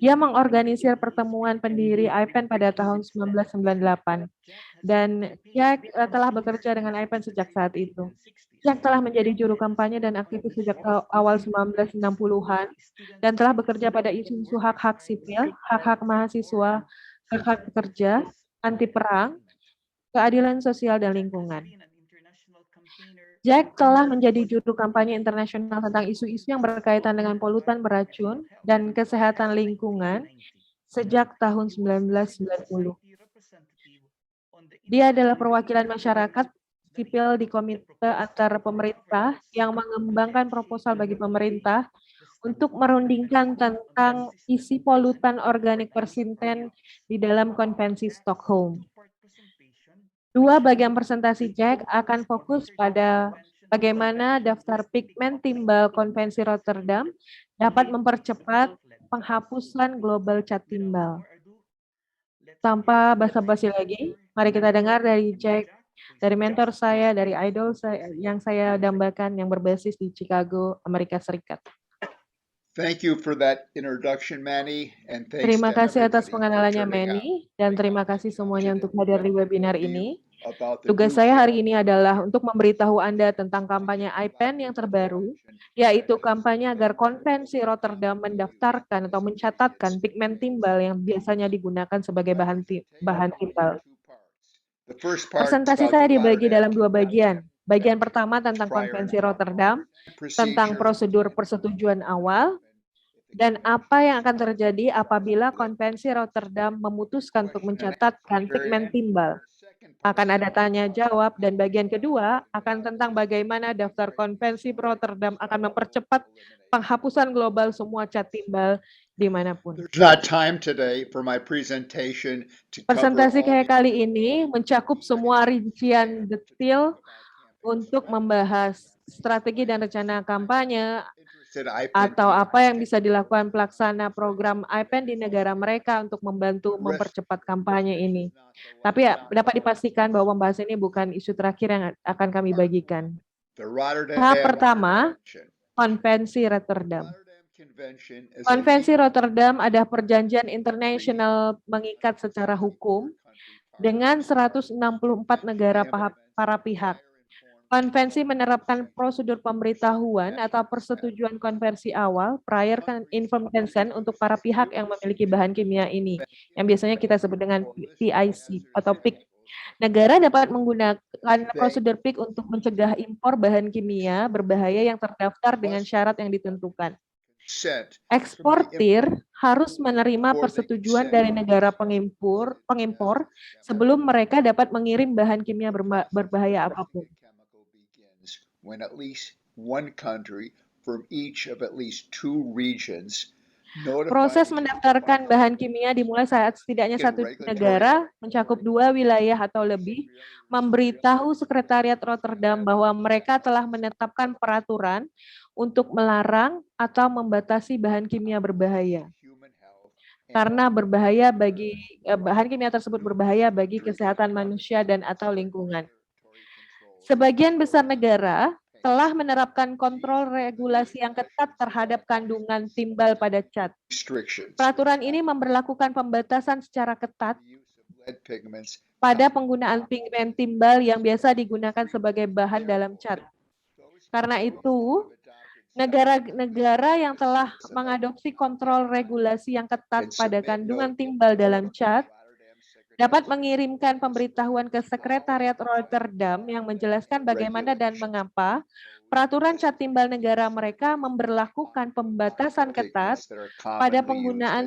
Dia mengorganisir pertemuan pendiri IPEN pada tahun 1998, dan Jack telah bekerja dengan IPEN sejak saat itu. Jack telah menjadi juru kampanye dan aktivis sejak awal 1960-an, dan telah bekerja pada isu-isu hak-hak sipil, hak-hak mahasiswa, hak-hak pekerja, anti perang, keadilan sosial dan lingkungan. Jack telah menjadi juru kampanye internasional tentang isu-isu yang berkaitan dengan polutan beracun dan kesehatan lingkungan sejak tahun 1990. Dia adalah perwakilan masyarakat sipil di komite antar pemerintah yang mengembangkan proposal bagi pemerintah untuk merundingkan tentang isi polutan organik persinten di dalam konvensi Stockholm. Dua bagian presentasi Jack akan fokus pada bagaimana daftar pigmen timbal konvensi Rotterdam dapat mempercepat penghapusan global cat timbal. Tanpa basa-basi lagi, mari kita dengar dari Jack, dari mentor saya, dari idol saya, yang saya dambakan yang berbasis di Chicago, Amerika Serikat. Thank you for that introduction, Manny, and thanks Terima to kasih atas everybody for pengenalannya turning out. Manny, dan terima kasih semuanya untuk hadir di webinar ini. About the Tugas new saya hari film ini adalah untuk memberitahu Anda tentang kampanye IPEN yang terbaru, yaitu kampanye agar konvensi Rotterdam mendaftarkan atau mencatatkan pigmen timbal yang biasanya digunakan sebagai bahan timbal. The first part is Presentasi about saya the dibagi Rotterdam dalam dua Convention. bagian. Bagian pertama tentang konvensi Rotterdam, tentang prosedur persetujuan awal, dan apa yang akan terjadi apabila konvensi Rotterdam memutuskan untuk mencatatkan pigmen timbal. Akan ada tanya jawab, dan bagian kedua akan tentang bagaimana daftar konvensi Rotterdam akan mempercepat penghapusan global semua cat timbal dimanapun. There's not time today for my presentation to cover Presentasi all kayak the kali ini mencakup semua rincian detail untuk membahas strategi dan rencana kampanye atau apa yang bisa dilakukan pelaksana program IPEN di negara mereka untuk membantu mempercepat kampanye ini. Tapi ya, dapat dipastikan bahwa pembahasan ini bukan isu terakhir yang akan kami bagikan. Tahap pertama, konvensi Rotterdam. Konvensi Rotterdam adalah perjanjian internasional mengikat secara hukum dengan 164 negara para pihak. Konvensi menerapkan prosedur pemberitahuan atau persetujuan konversi awal prior informed consent untuk para pihak yang memiliki bahan kimia ini, yang biasanya kita sebut dengan PIC atau PIC. Negara dapat menggunakan prosedur PIC untuk mencegah impor bahan kimia berbahaya yang terdaftar dengan syarat yang ditentukan. Eksportir harus menerima persetujuan dari negara pengimpor sebelum mereka dapat mengirim bahan kimia berbahaya apapun. When at least one country from each of at least two regions Proses mendaftarkan bahan kimia dimulai saat setidaknya satu negara mencakup 2 wilayah atau lebih memberitahu Sekretariat Rotterdam bahwa mereka telah menetapkan peraturan untuk melarang atau membatasi bahan kimia berbahaya. Karena berbahaya bahan kimia tersebut berbahaya bagi kesehatan manusia dan atau lingkungan. Sebagian besar negara telah menerapkan kontrol regulasi yang ketat terhadap kandungan timbal pada cat. Peraturan ini memberlakukan pembatasan secara ketat pada penggunaan pigmen timbal yang biasa digunakan sebagai bahan dalam cat. Karena itu, negara-negara yang telah mengadopsi kontrol regulasi yang ketat pada kandungan timbal dalam cat dapat mengirimkan pemberitahuan ke Sekretariat Rotterdam yang menjelaskan bagaimana dan mengapa peraturan cat timbal negara mereka memberlakukan pembatasan ketat pada penggunaan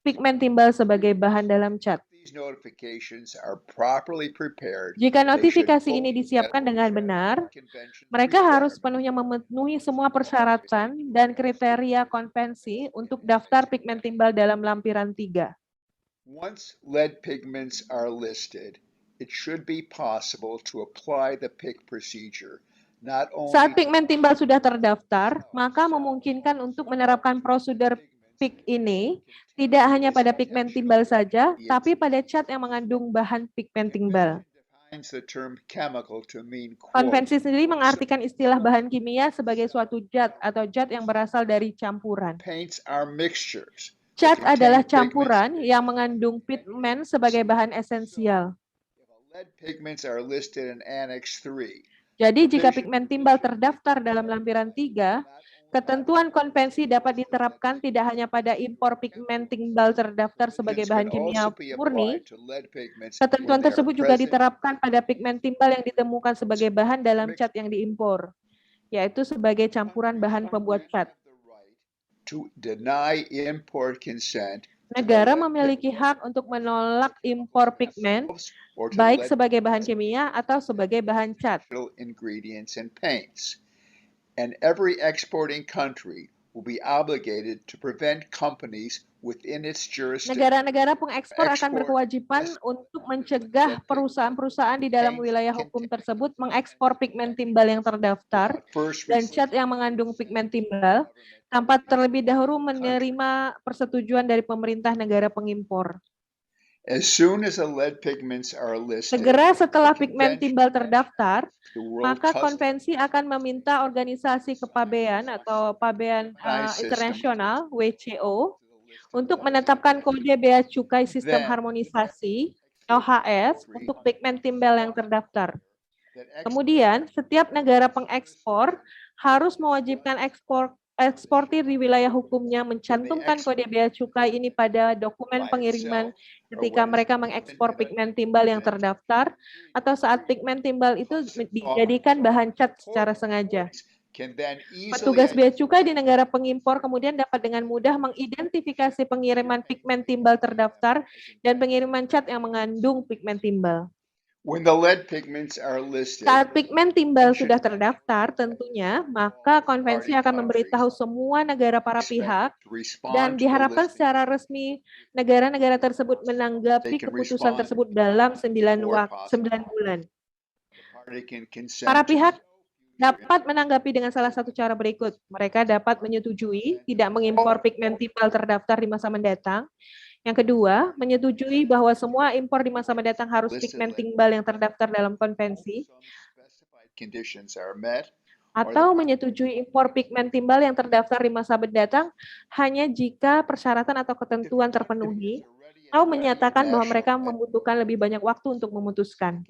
pigmen timbal sebagai bahan dalam cat. Jika notifikasi ini disiapkan dengan benar, mereka harus sepenuhnya memenuhi semua persyaratan dan kriteria konvensi untuk daftar pigmen timbal dalam lampiran 3. Once lead pigments are listed, it should be possible to apply the PIC procedure. Saat pigmen timbal sudah terdaftar, maka memungkinkan untuk menerapkan prosedur PIC ini tidak hanya pada pigmen timbal saja, tapi pada cat yang mengandung bahan pigmen timbal. Konvensi sendiri mengartikan istilah bahan kimia sebagai suatu zat atau zat yang berasal dari campuran. Cat adalah campuran yang mengandung pigmen sebagai bahan esensial. Jadi jika pigmen timbal terdaftar dalam lampiran 3, Ketentuan konvensi dapat diterapkan tidak hanya pada impor pigmen timbal terdaftar sebagai bahan kimia murni. Ketentuan tersebut juga diterapkan pada pigmen timbal yang ditemukan sebagai bahan dalam cat yang diimpor, yaitu sebagai campuran bahan pembuat cat. To deny import consent Negara memiliki hak untuk menolak impor pigmen, or to baik lead sebagai bahan kimia atau sebagai bahan cat. ingredients and paints. And every exporting country will be obligated to prevent companies within its jurisdiction. Negara-negara pengekspor akan berkewajiban untuk mencegah perusahaan-perusahaan di dalam wilayah hukum tersebut mengekspor pigmen timbal yang terdaftar dan cat yang mengandung pigmen timbal tanpa terlebih dahulu menerima persetujuan dari pemerintah negara pengimpor. As soon as the lead pigments are listed, Segera setelah pigmen timbal terdaftar, the World maka Customs konvensi akan meminta organisasi kepabean atau pabean internasional WCO untuk menetapkan kode bea cukai sistem harmonisasi (OHS) untuk pigmen timbal yang terdaftar. Kemudian, setiap negara pengekspor harus mewajibkan eksportir di wilayah hukumnya mencantumkan kode bea cukai ini pada dokumen pengiriman ketika mereka mengekspor pigmen timbal yang terdaftar atau saat pigmen timbal itu dijadikan bahan cat secara sengaja. Petugas bea cukai di negara pengimpor kemudian dapat dengan mudah mengidentifikasi pengiriman pigmen timbal terdaftar dan pengiriman cat yang mengandung pigmen timbal. When the lead pigments are listed, Saat pigmen timbal sudah terdaftar, tentunya, maka konvensi akan memberitahu semua negara para pihak dan diharapkan secara resmi negara-negara tersebut menanggapi keputusan tersebut dalam 9 bulan. Para pihak dapat menanggapi dengan salah satu cara berikut. Mereka dapat menyetujui tidak mengimpor pigmen timbal terdaftar di masa mendatang. Yang kedua, menyetujui bahwa semua impor di masa mendatang harus pigmen timbal yang terdaftar dalam konvensi, atau menyetujui impor pigmen timbal yang terdaftar di masa mendatang hanya jika persyaratan atau ketentuan terpenuhi, atau menyatakan bahwa mereka membutuhkan lebih banyak waktu untuk memutuskan.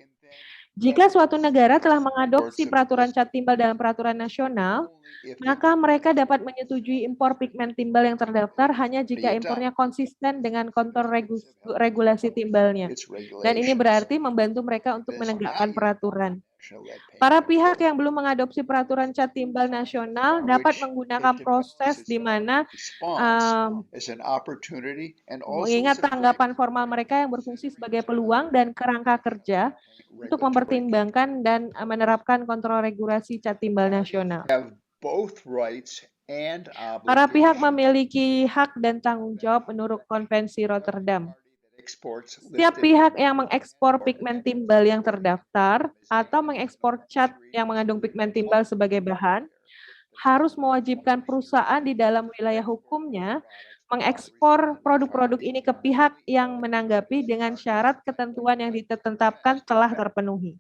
Jika suatu negara telah mengadopsi peraturan cat timbal dalam peraturan nasional, maka mereka dapat menyetujui impor pigmen timbal yang terdaftar hanya jika impornya konsisten dengan kontur regulasi timbalnya. Dan ini berarti membantu mereka untuk menegakkan peraturan. Para pihak yang belum mengadopsi peraturan cat timbal nasional dapat menggunakan proses di mana mengingat tanggapan formal mereka yang berfungsi sebagai peluang dan kerangka kerja untuk mempertimbangkan dan menerapkan kontrol regulasi cat timbal nasional. Para pihak memiliki hak dan tanggung jawab menurut Konvensi Rotterdam. Setiap pihak yang mengekspor pigmen timbal yang terdaftar atau mengekspor cat yang mengandung pigmen timbal sebagai bahan harus mewajibkan perusahaan di dalam wilayah hukumnya mengekspor produk-produk ini ke pihak yang menanggapi dengan syarat ketentuan yang ditetapkan telah terpenuhi.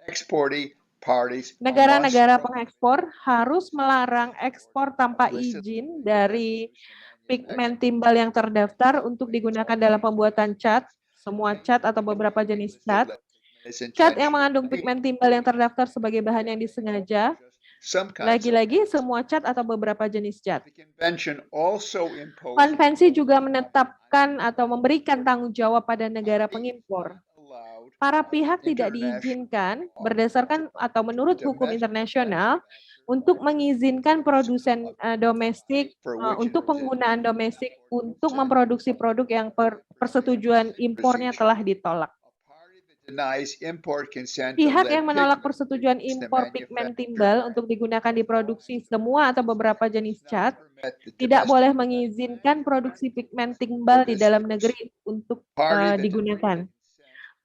Negara-negara pengekspor harus melarang ekspor tanpa izin dari pigmen timbal yang terdaftar untuk digunakan dalam pembuatan cat, semua cat atau beberapa jenis cat, cat yang mengandung pigmen timbal yang terdaftar sebagai bahan yang disengaja, lagi-lagi semua cat atau beberapa jenis cat. Konvensi juga menetapkan atau memberikan tanggung jawab pada negara pengimpor. Para pihak tidak diizinkan berdasarkan atau menurut hukum internasional untuk mengizinkan produsen domestik untuk penggunaan domestik untuk memproduksi produk yang persetujuan impornya telah ditolak. Pihak yang menolak persetujuan impor pigmen timbal untuk digunakan di produksi semua atau beberapa jenis cat tidak boleh mengizinkan produksi pigmen timbal di dalam negeri untuk digunakan.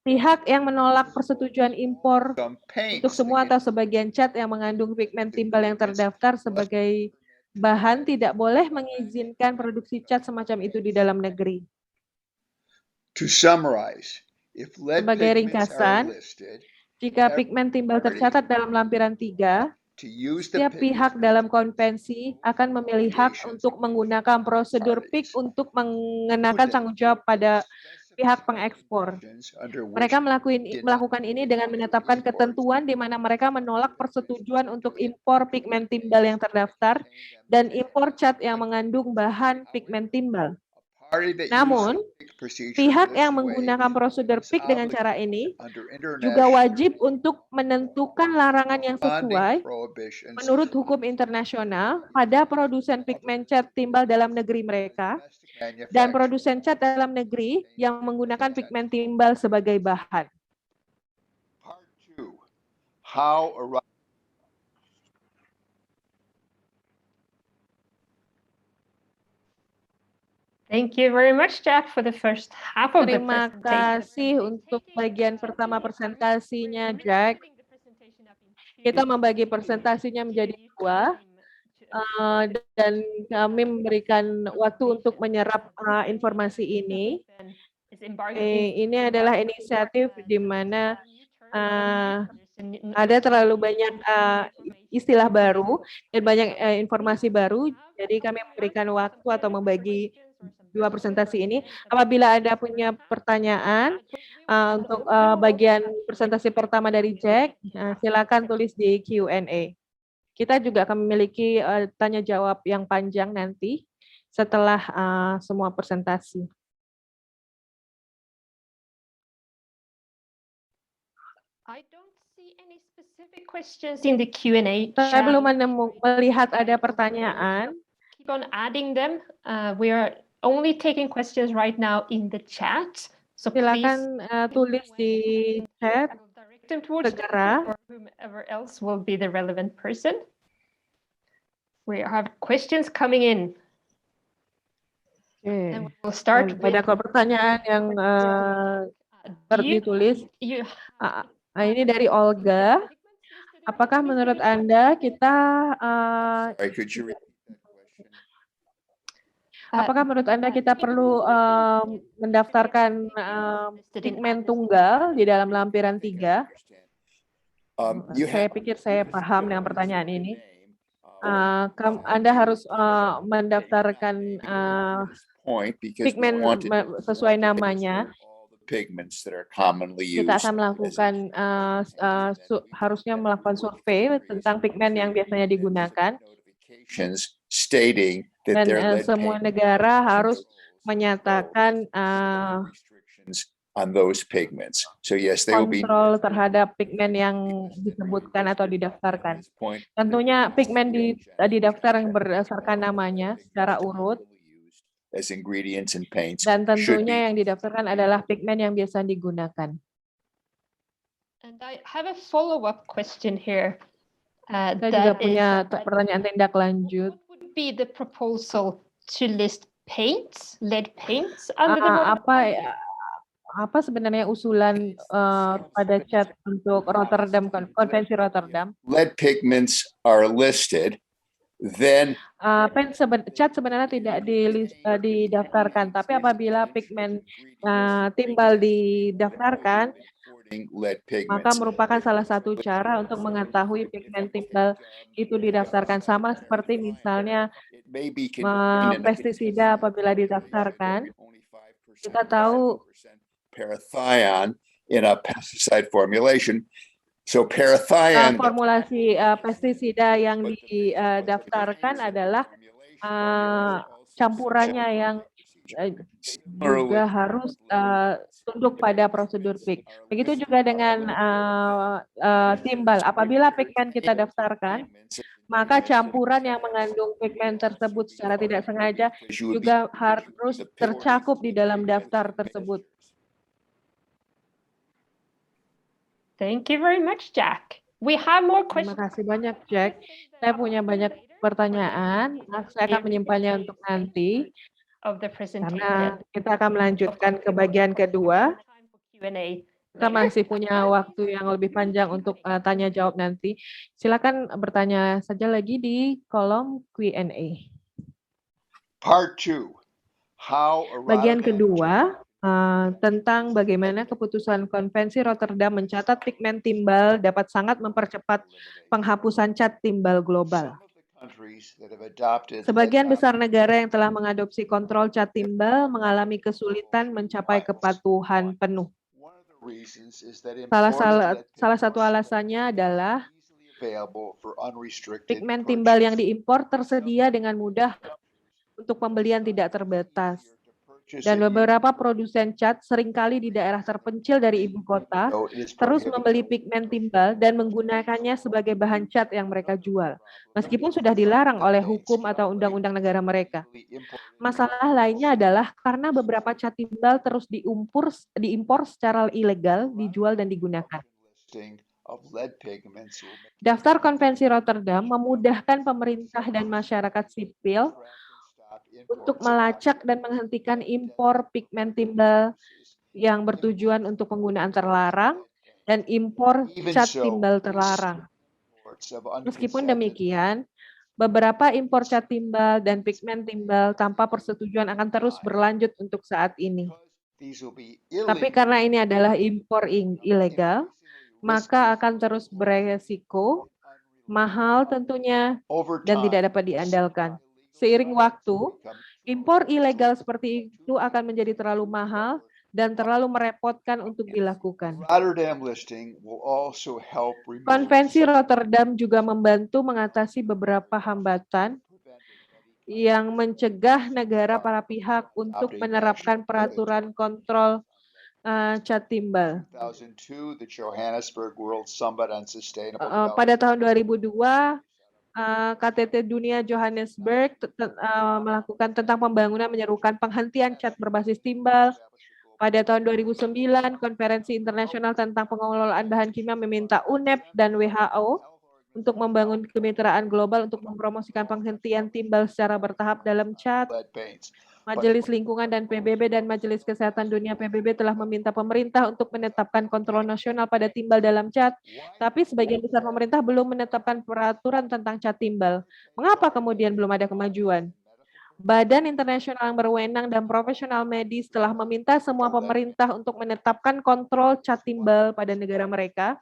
Pihak yang menolak persetujuan impor untuk semua atau sebagian cat yang mengandung pigmen timbal yang terdaftar sebagai bahan tidak boleh mengizinkan produksi cat semacam itu di dalam negeri. Sebagai ringkasan, jika pigmen timbal tercatat dalam lampiran 3, setiap pihak dalam konvensi akan memilih hak untuk menggunakan prosedur PIK untuk mengenakan tanggung jawab pada pihak pengekspor. under which Mereka melakukan ini dengan menetapkan ketentuan di mana mereka menolak persetujuan untuk impor pigmen timbal yang terdaftar dan impor cat yang mengandung bahan pigmen timbal. party that Namun, uses PIC procedure pihak this yang way menggunakan prosedur is PIK dengan cara obligated ini under juga international wajib untuk menentukan larangan yang bonding sesuai prohibitions menurut hukum internasional pada produsen pigmen cat timbal dalam negeri mereka domestic dan manufacturers. produsen cat dalam negeri yang menggunakan pigmen timbal sebagai bahan. Part 2. How a Thank you very much, Jack, for the first half of the Terima presentation. kasih untuk bagian pertama presentasinya, Jack. Kita membagi presentasinya menjadi dua, dan kami memberikan waktu untuk menyerap informasi ini. Ini adalah inisiatif di mana ada terlalu banyak istilah baru dan banyak informasi baru, jadi kami memberikan waktu atau membagi dua presentasi ini. Apabila Anda punya pertanyaan untuk bagian presentasi pertama dari Jack, silakan tulis di Q&A. Kita juga akan memiliki tanya jawab yang panjang nanti setelah semua presentasi. I don't see any specific questions in the Q&A Saya chat. belum melihat ada pertanyaan. Keep on adding them. We are only taking questions right now in the chat. So Silakan tulis di chat direct them towards segera. or whomever else will be the relevant person. We have questions coming in. Oke. And we'll start with, Ada pertanyaan yang do you, ditulis. you Ini dari Olga. Apakah menurut Anda kita could you repeat that question? apakah menurut Anda kita perlu mendaftarkan pigmen tunggal di dalam lampiran 3? Saya pikir saya paham dengan pertanyaan ini. Anda harus mendaftarkan pigmen sesuai namanya. Pigments that are commonly used. Kita akan melakukan harusnya melakukan survei tentang pigmen yang biasanya digunakan, Stating that dan semua negara harus menyatakan on those pigments. So yes, they will be kontrol terhadap pigmen yang disebutkan atau didaftarkan. Tentunya pigmen didaftar yang berdasarkan namanya secara urut, as ingredients in paints dan should tentunya be. yang didaftarkan adalah pigmen yang biasa digunakan. and I have a follow-up question here. Saya juga that punya is, pertanyaan tindak lanjut. what would be the proposal to list paints, lead paints under the Apa sebenarnya usulan pada cat untuk Rotterdam, konvensi Rotterdam? Lead pigments are listed, then Cat sebenarnya tidak didaftarkan, tapi apabila pigmen timbal didaftarkan, lead maka pigments. merupakan salah satu cara untuk mengetahui pigmen timbal itu didaftarkan, sama seperti misalnya It may be contained in a pestisida apabila didaftarkan. Kita tahu parathion in a pesticide formulation. So parathion formulasi pestisida yang didaftarkan adalah campurannya yang juga harus tunduk pada prosedur PIK. Begitu juga dengan timbal. Apabila pigmen kita daftarkan, maka campuran yang mengandung pigmen tersebut secara tidak sengaja juga harus tercakup di dalam daftar tersebut. Thank you very much, Jack. We have more Terima questions. kasih banyak, Jack. Saya punya banyak pertanyaan. Saya akan menyimpannya untuk nanti, Of the karena presentation. kita akan melanjutkan ke bagian kedua. Time for Q&A. Kita masih punya waktu yang lebih panjang untuk tanya jawab nanti. Silakan bertanya saja lagi di kolom Q&A. Part 2. How a Bagian Rotterdam kedua tentang bagaimana keputusan Konvensi Rotterdam mencatat pigmen timbal dapat sangat mempercepat penghapusan cat timbal global. countries that have adopted Sebagian lead besar negara yang telah mengadopsi kontrol cat timbal mengalami kesulitan mencapai kepatuhan penuh. One of the reasons is that Salah satu alasannya adalah available for unrestricted pigmen timbal yang diimpor tersedia dengan mudah untuk pembelian tidak terbatas. Dan beberapa produsen cat seringkali di daerah terpencil dari ibu kota terus membeli pigmen timbal dan menggunakannya sebagai bahan cat yang mereka jual, meskipun sudah dilarang oleh hukum atau undang-undang negara mereka. Masalah lainnya adalah karena beberapa cat timbal terus diimpor secara ilegal, dijual dan digunakan. Daftar Konvensi Rotterdam memudahkan pemerintah dan masyarakat sipil untuk melacak dan menghentikan impor pigmen timbal yang bertujuan untuk penggunaan terlarang dan impor cat timbal terlarang. Meskipun demikian, beberapa impor cat timbal dan pigmen timbal tanpa persetujuan akan terus berlanjut untuk saat ini. Tapi karena ini adalah impor ilegal, maka akan terus beresiko, mahal tentunya, dan tidak dapat diandalkan. Seiring waktu, impor ilegal seperti itu akan menjadi terlalu mahal dan terlalu merepotkan untuk dilakukan. Konvensi Rotterdam juga membantu mengatasi beberapa hambatan yang mencegah negara para pihak untuk menerapkan peraturan kontrol cat timbal. Pada tahun 2002, KTT Dunia Johannesburg melakukan tentang pembangunan menyerukan penghentian cat berbasis timbal. Pada tahun 2009, Konferensi Internasional tentang Pengelolaan Bahan Kimia meminta UNEP dan WHO untuk membangun kemitraan global untuk mempromosikan penghentian timbal secara bertahap dalam cat. Majelis Lingkungan dan PBB dan Majelis Kesehatan Dunia PBB telah meminta pemerintah untuk menetapkan kontrol nasional pada timbal dalam cat, tapi sebagian besar pemerintah belum menetapkan peraturan tentang cat timbal. Mengapa kemudian belum ada kemajuan? Badan internasional yang berwenang dan profesional medis telah meminta semua pemerintah untuk menetapkan kontrol cat timbal pada negara mereka.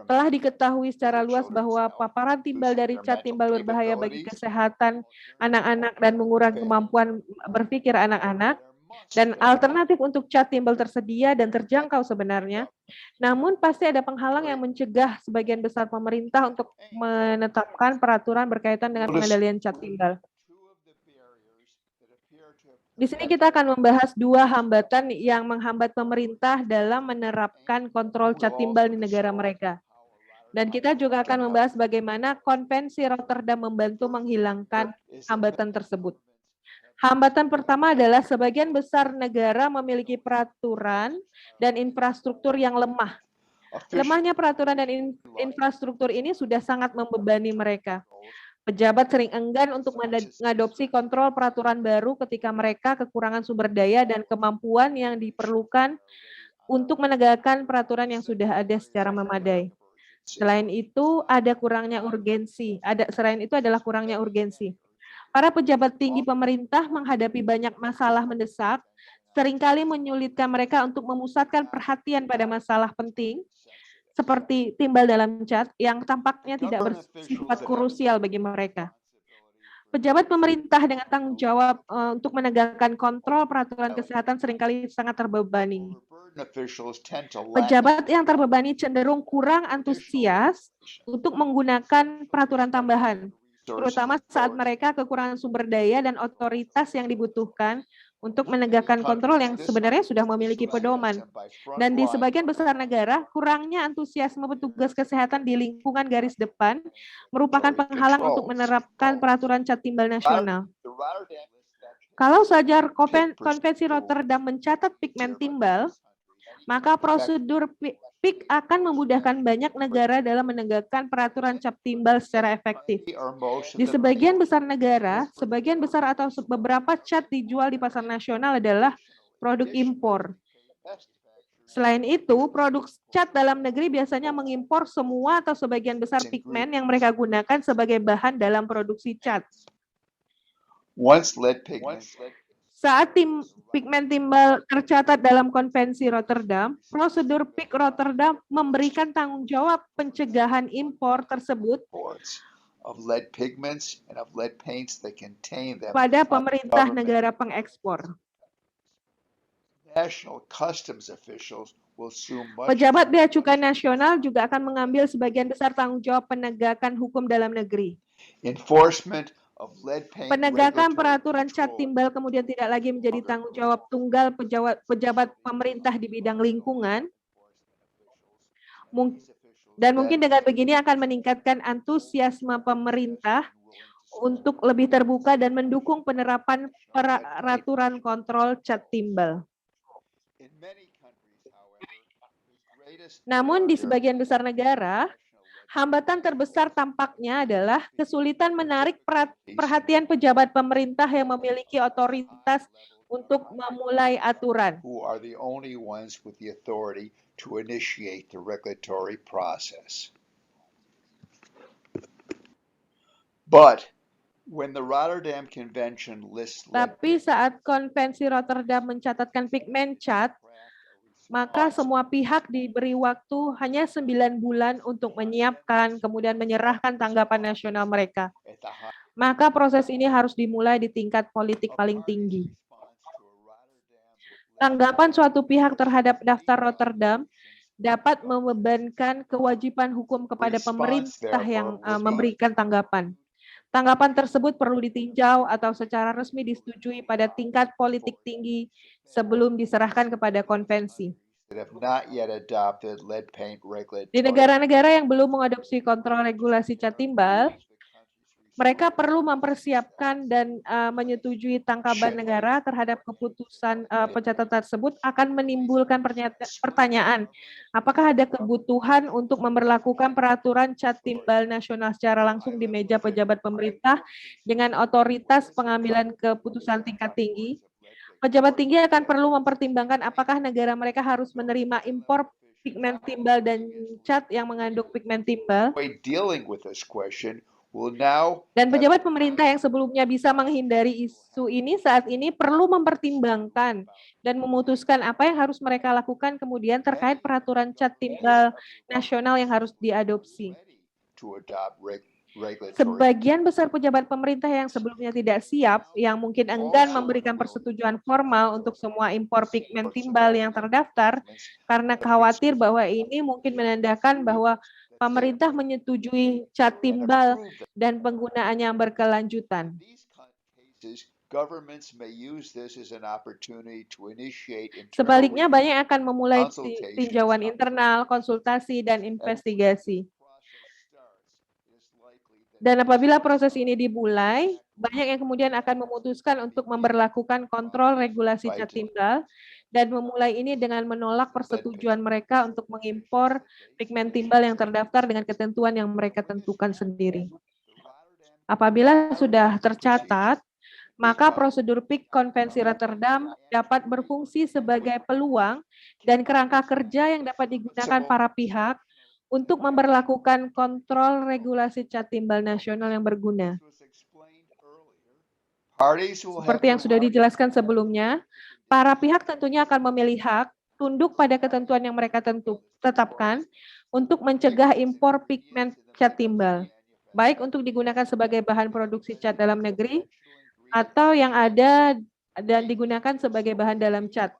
Telah diketahui secara luas bahwa paparan timbal dari cat timbal berbahaya bagi kesehatan anak-anak dan mengurangi kemampuan berpikir anak-anak, dan alternatif untuk cat timbal tersedia dan terjangkau sebenarnya. Namun pasti ada penghalang yang mencegah sebagian besar pemerintah untuk menetapkan peraturan berkaitan dengan pengendalian cat timbal. Di sini kita akan membahas dua hambatan yang menghambat pemerintah dalam menerapkan kontrol cat timbal di negara mereka. Dan kita juga akan membahas bagaimana Konvensi Rotterdam membantu menghilangkan hambatan tersebut. Hambatan pertama adalah sebagian besar negara memiliki peraturan dan infrastruktur yang lemah. Lemahnya peraturan dan infrastruktur ini sudah sangat membebani mereka. Pejabat sering enggan untuk mengadopsi kontrol peraturan baru ketika mereka kekurangan sumber daya dan kemampuan yang diperlukan untuk menegakkan peraturan yang sudah ada secara memadai. Selain itu, adalah kurangnya urgensi. Para pejabat tinggi pemerintah menghadapi banyak masalah mendesak, seringkali menyulitkan mereka untuk memusatkan perhatian pada masalah penting, seperti timbal dalam cat yang tampaknya tidak bersifat krusial bagi mereka. Pejabat pemerintah dengan tanggung jawab untuk menegakkan kontrol peraturan kesehatan seringkali sangat terbebani. Pejabat yang terbebani cenderung kurang antusias untuk menggunakan peraturan tambahan, terutama saat mereka kekurangan sumber daya dan otoritas yang dibutuhkan untuk menegakkan kontrol yang sebenarnya sudah memiliki pedoman. Dan di sebagian besar negara, kurangnya antusiasme petugas kesehatan di lingkungan garis depan merupakan penghalang untuk menerapkan peraturan cat timbal nasional. Kalau saja Konvensi Rotterdam mencatat pigmen timbal, maka prosedur PIK akan memudahkan banyak negara dalam menegakkan peraturan cat timbal secara efektif. Di sebagian besar negara, sebagian besar atau beberapa cat dijual di pasar nasional adalah produk impor. Selain itu, produk cat dalam negeri biasanya mengimpor semua atau sebagian besar pigmen yang mereka gunakan sebagai bahan dalam produksi cat. Saat pigmen timbal tercatat dalam Konvensi Rotterdam, prosedur PIK Rotterdam memberikan tanggung jawab pencegahan impor tersebut of lead pigments and of lead paints that contain them pada from the pemerintah government. negara pengekspor. National customs officials will assume much Pejabat bea cukai nasional juga akan mengambil sebagian besar tanggung jawab penegakan hukum dalam negeri. enforcement of lead paint Penegakan regulatory peraturan cat control timbal kemudian tidak lagi menjadi tanggung jawab tunggal pejabat pemerintah di bidang lingkungan. Dan mungkin dengan begini akan meningkatkan antusiasme pemerintah untuk lebih terbuka dan mendukung penerapan peraturan kontrol cat timbal. In many countries, however, the greatest Namun di barrier sebagian besar negara, hambatan terbesar tampaknya adalah kesulitan menarik perhatian pejabat pemerintah yang memiliki otoritas untuk memulai aturan. who are the only ones with the authority to initiate the regulatory process. But when the Rotterdam Convention lists lead Tapi saat konvensi Rotterdam mencatatkan pigmen cat, maka semua pihak diberi waktu hanya 9 bulan untuk menyiapkan, kemudian menyerahkan tanggapan nasional mereka. at the high Maka proses ini harus dimulai di tingkat politik paling tinggi. response to a Rotterdam Tanggapan suatu pihak terhadap daftar Rotterdam dapat membebankan kewajiban hukum kepada pemerintah yang memberikan tanggapan. Tanggapan tersebut perlu ditinjau atau secara resmi disetujui pada tingkat politik tinggi sebelum diserahkan kepada konvensi. that have not yet adopted lead paint regulatory. Di negara-negara yang belum mengadopsi kontrol regulasi cat timbal, mereka perlu mempersiapkan dan menyetujui tangkaban negara terhadap keputusan pencatatan tersebut akan menimbulkan pertanyaan, apakah ada kebutuhan untuk memberlakukan peraturan cat timbal nasional secara langsung di meja pejabat pemerintah dengan otoritas pengambilan keputusan tingkat tinggi? Pejabat tinggi akan perlu mempertimbangkan apakah negara mereka harus menerima impor pigmen timbal dan cat yang mengandung pigmen timbal. Way dealing with this question will now Dan pejabat pemerintah yang sebelumnya bisa menghindari isu ini saat ini perlu mempertimbangkan dan memutuskan apa yang harus mereka lakukan kemudian terkait peraturan cat timbal nasional yang harus diadopsi. to adopt regulatory. Sebagian besar pejabat pemerintah yang sebelumnya tidak siap, yang mungkin enggan memberikan persetujuan formal untuk semua impor pigmen timbal yang terdaftar karena khawatir bahwa ini mungkin menandakan bahwa pemerintah menyetujui cat timbal dan penggunaannya yang berkelanjutan. These cases, governments may use this as an opportunity to initiate internal Sebaliknya, review. banyak akan memulai tinjauan internal, konsultasi, dan investigasi. Dan apabila proses ini dimulai, banyak yang kemudian akan memutuskan untuk memberlakukan kontrol regulasi cat timbal dan memulai ini dengan menolak persetujuan mereka untuk mengimpor pigmen timbal yang terdaftar dengan ketentuan yang mereka tentukan sendiri. Apabila sudah tercatat, maka prosedur PIK Konvensi Rotterdam dapat berfungsi sebagai peluang dan kerangka kerja yang dapat digunakan para pihak untuk memberlakukan kontrol regulasi cat timbal nasional yang berguna. Seperti yang sudah dijelaskan sebelumnya, para pihak tentunya akan memilih hak tunduk pada ketentuan yang mereka tetapkan untuk mencegah impor pigmen cat timbal, baik untuk digunakan sebagai bahan produksi cat dalam negeri atau yang ada dan digunakan sebagai bahan dalam cat.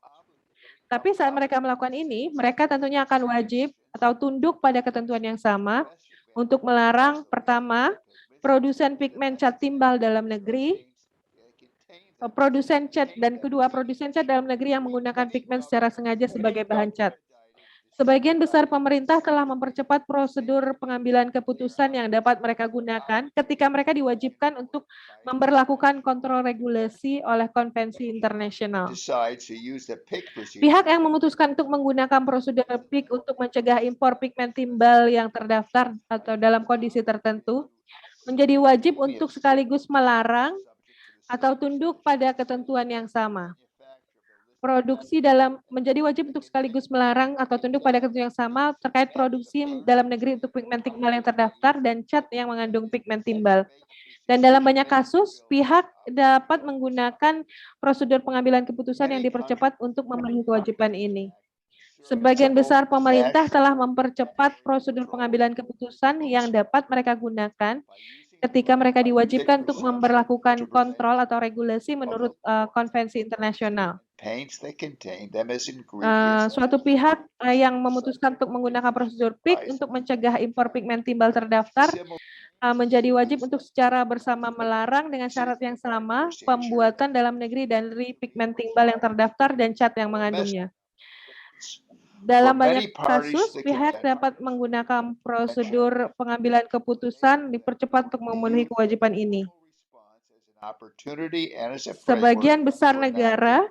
Tapi saat mereka melakukan ini, mereka tentunya akan wajib atau tunduk pada ketentuan yang sama untuk melarang, pertama, produsen pigmen cat timbal dalam negeri, produsen cat, dan kedua, produsen cat dalam negeri yang menggunakan pigmen secara sengaja sebagai bahan cat. Sebagian besar pemerintah telah mempercepat prosedur pengambilan keputusan yang dapat mereka gunakan ketika mereka diwajibkan untuk memberlakukan kontrol regulasi oleh konvensi internasional. Pihak yang memutuskan untuk menggunakan prosedur PIK untuk mencegah impor pigmen timbal yang terdaftar atau dalam kondisi tertentu menjadi wajib untuk sekaligus melarang atau tunduk pada ketentuan yang sama. Menjadi wajib untuk sekaligus melarang atau tunduk pada ketentuan yang sama terkait produksi dalam negeri untuk pigmen timbal yang terdaftar dan cat yang mengandung pigmen timbal. Dan dalam banyak kasus, pihak dapat menggunakan prosedur pengambilan keputusan yang dipercepat untuk memenuhi kewajiban ini. Sebagian besar pemerintah telah mempercepat prosedur pengambilan keputusan yang dapat mereka gunakan ketika mereka diwajibkan untuk memberlakukan kontrol atau regulasi menurut konvensi internasional. Paints that contain them as ingredients. Suatu pihak yang memutuskan untuk menggunakan prosedur PIK untuk mencegah impor pigmen timbal terdaftar menjadi wajib untuk secara bersama melarang dengan syarat yang sama pembuatan dalam negeri dari pigmen timbal yang terdaftar dan cat yang mengandungnya. Dalam banyak kasus, pihak dapat menggunakan prosedur pengambilan keputusan dipercepat untuk memenuhi kewajiban ini. Sebagian besar negara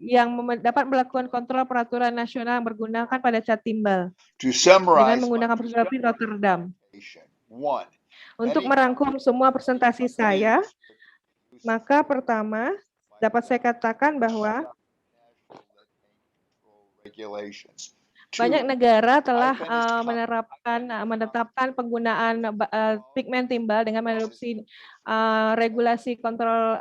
yang dapat melakukan kontrol peraturan nasional yang bergunakan pada cat timbal dengan menggunakan prosedur PIK Rotterdam. Untuk merangkum semua presentasi saya, maka pertama dapat saya katakan bahwa banyak negara telah menetapkan penggunaan pigmen timbal dengan mengadopsi regulasi kontrol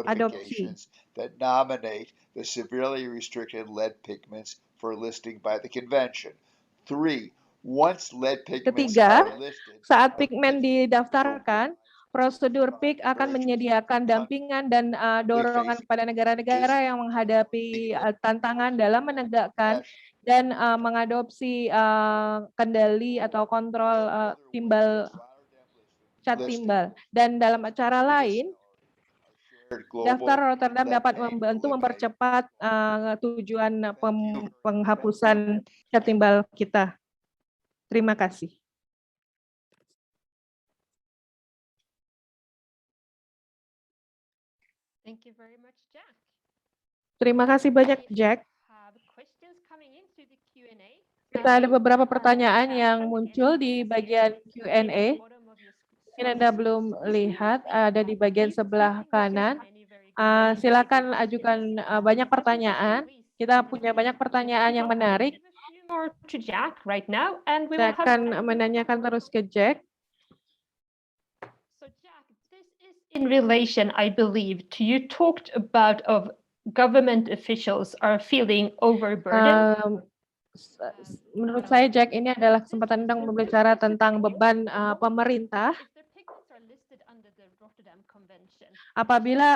adopsi. That nominate the severely restricted lead pigments for listing by the convention. 3. Once lead pigments Ketiga, are listed, saat pigmen didaftarkan, prosedur PIK akan menyediakan dampingan dan dorongan kepada negara-negara yang menghadapi tantangan dalam menegakkan dan mengadopsi kendali atau kontrol cat timbal. Dan dalam acara lain, daftar Rotterdam dapat membantu mempercepat tujuan penghapusan cat timbal kita. Terima kasih. Thank you very much, Jack. Terima kasih banyak, Jack. Kita ada beberapa pertanyaan yang muncul di bagian Q&A. Mungkin Anda belum lihat, ada di bagian sebelah kanan. Silakan ajukan banyak pertanyaan. Kita punya banyak pertanyaan yang menarik. Saya akan menanyakan terus ke Jack. In relation, I believe, to you talked about of government officials are feeling overburdened. Menurut saya, Jack, ini adalah kesempatan Anda berbicara tentang beban pemerintah. Apabila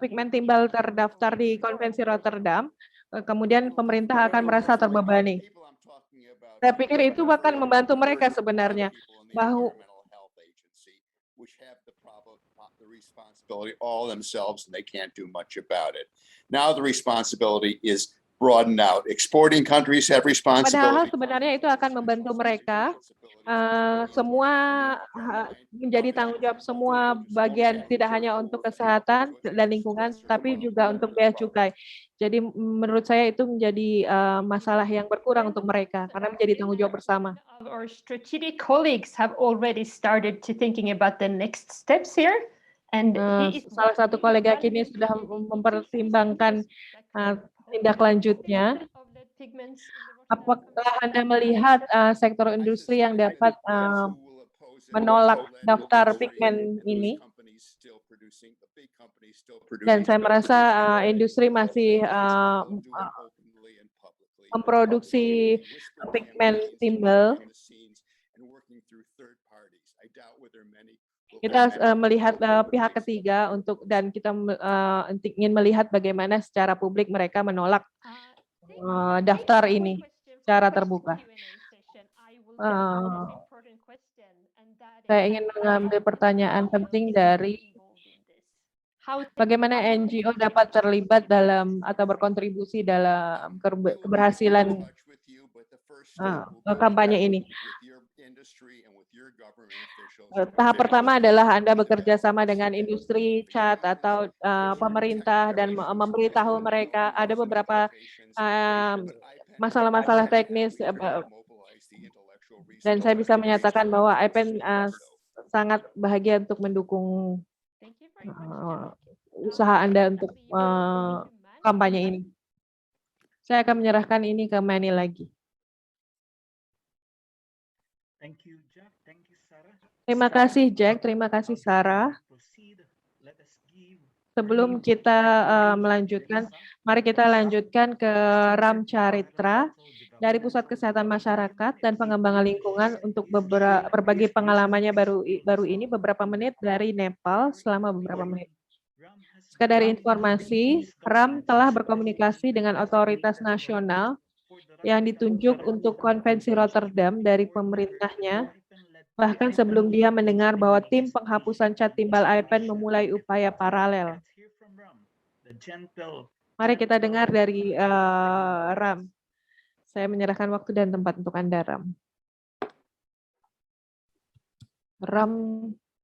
pigmen timbal terdaftar di Konvensi Rotterdam, kemudian pemerintah akan merasa terbebani. Saya pikir itu bahkan membantu mereka sebenarnya. Which have the responsibility all themselves, and they can't do much about it. Now the responsibility is broadened out. Exporting countries have responsibility. Padahal sebenarnya itu akan membantu mereka. Semua menjadi tanggung jawab semua bagian, tidak hanya untuk kesehatan dan lingkungan, tapi juga untuk bea cukai. Jadi menurut saya itu menjadi masalah yang berkurang untuk mereka karena menjadi tanggung jawab bersama. Our strategic colleagues have already started to thinking about the next steps here. And salah satu kolega kini sudah mempertimbangkan tindak lanjutnya. Apakah Anda melihat sektor industri yang dapat menolak daftar pigmen ini? Dan saya merasa industri masih memproduksi pigmen timbal. Kita melihat pihak ketiga dan kita ingin melihat bagaimana secara publik mereka menolak daftar ini secara terbuka. Saya ingin mengambil pertanyaan penting dari bagaimana NGO dapat terlibat dalam atau berkontribusi dalam keberhasilan kampanye ini. Tahap pertama adalah Anda bekerja sama dengan industri cat atau pemerintah dan memberitahu mereka ada beberapa masalah-masalah teknis dan saya bisa menyatakan bahwa IPEN sangat bahagia untuk mendukung usaha Anda untuk kampanye ini. Saya akan menyerahkan ini ke Manny lagi. Terima kasih, Jack. Terima kasih, Sarah. Sebelum kita melanjutkan, mari kita lanjutkan ke Ram Charitra. dari Pusat Kesehatan Masyarakat dan Pengembangan Lingkungan untuk berbagi pengalamannya baru ini beberapa menit dari Nepal selama beberapa menit. Sekadar informasi, RAM telah berkomunikasi dengan otoritas nasional yang ditunjuk untuk konvensi Rotterdam dari pemerintahnya, bahkan sebelum dia mendengar bahwa tim penghapusan cat timbal IPEN memulai upaya paralel. Mari kita dengar dari RAM. Saya menyerahkan waktu dan tempat untuk Anda, RAM. RAM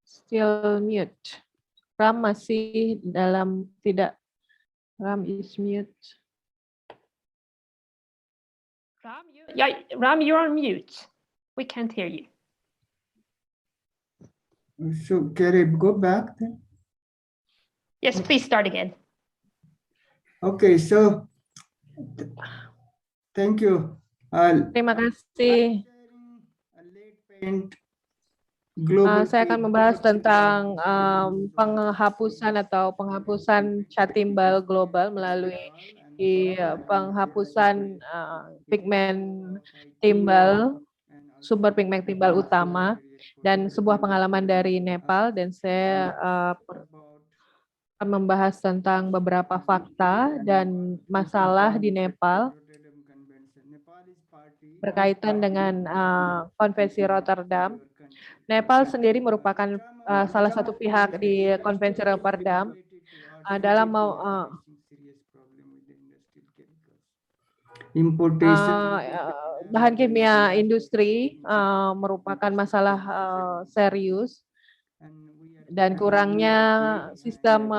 still mute. RAM masih dalam tidak. RAM is mute. Ram, you're on mute. We can't hear you. So can I go back then? Yes, please start again. Okay, so thank you. Terima kasih. Saya akan membahas tentang penghapusan cat timbal global melalui penghapusan pigmen timbal, sumber pigmen timbal utama, dan sebuah pengalaman dari Nepal. Dan saya akan membahas tentang beberapa fakta dan masalah di Nepal berkaitan dengan konvensi Rotterdam. Nepal sendiri merupakan salah satu pihak di konvensi Rotterdam dalam bahan kimia industri merupakan masalah serius, dan kurangnya sistem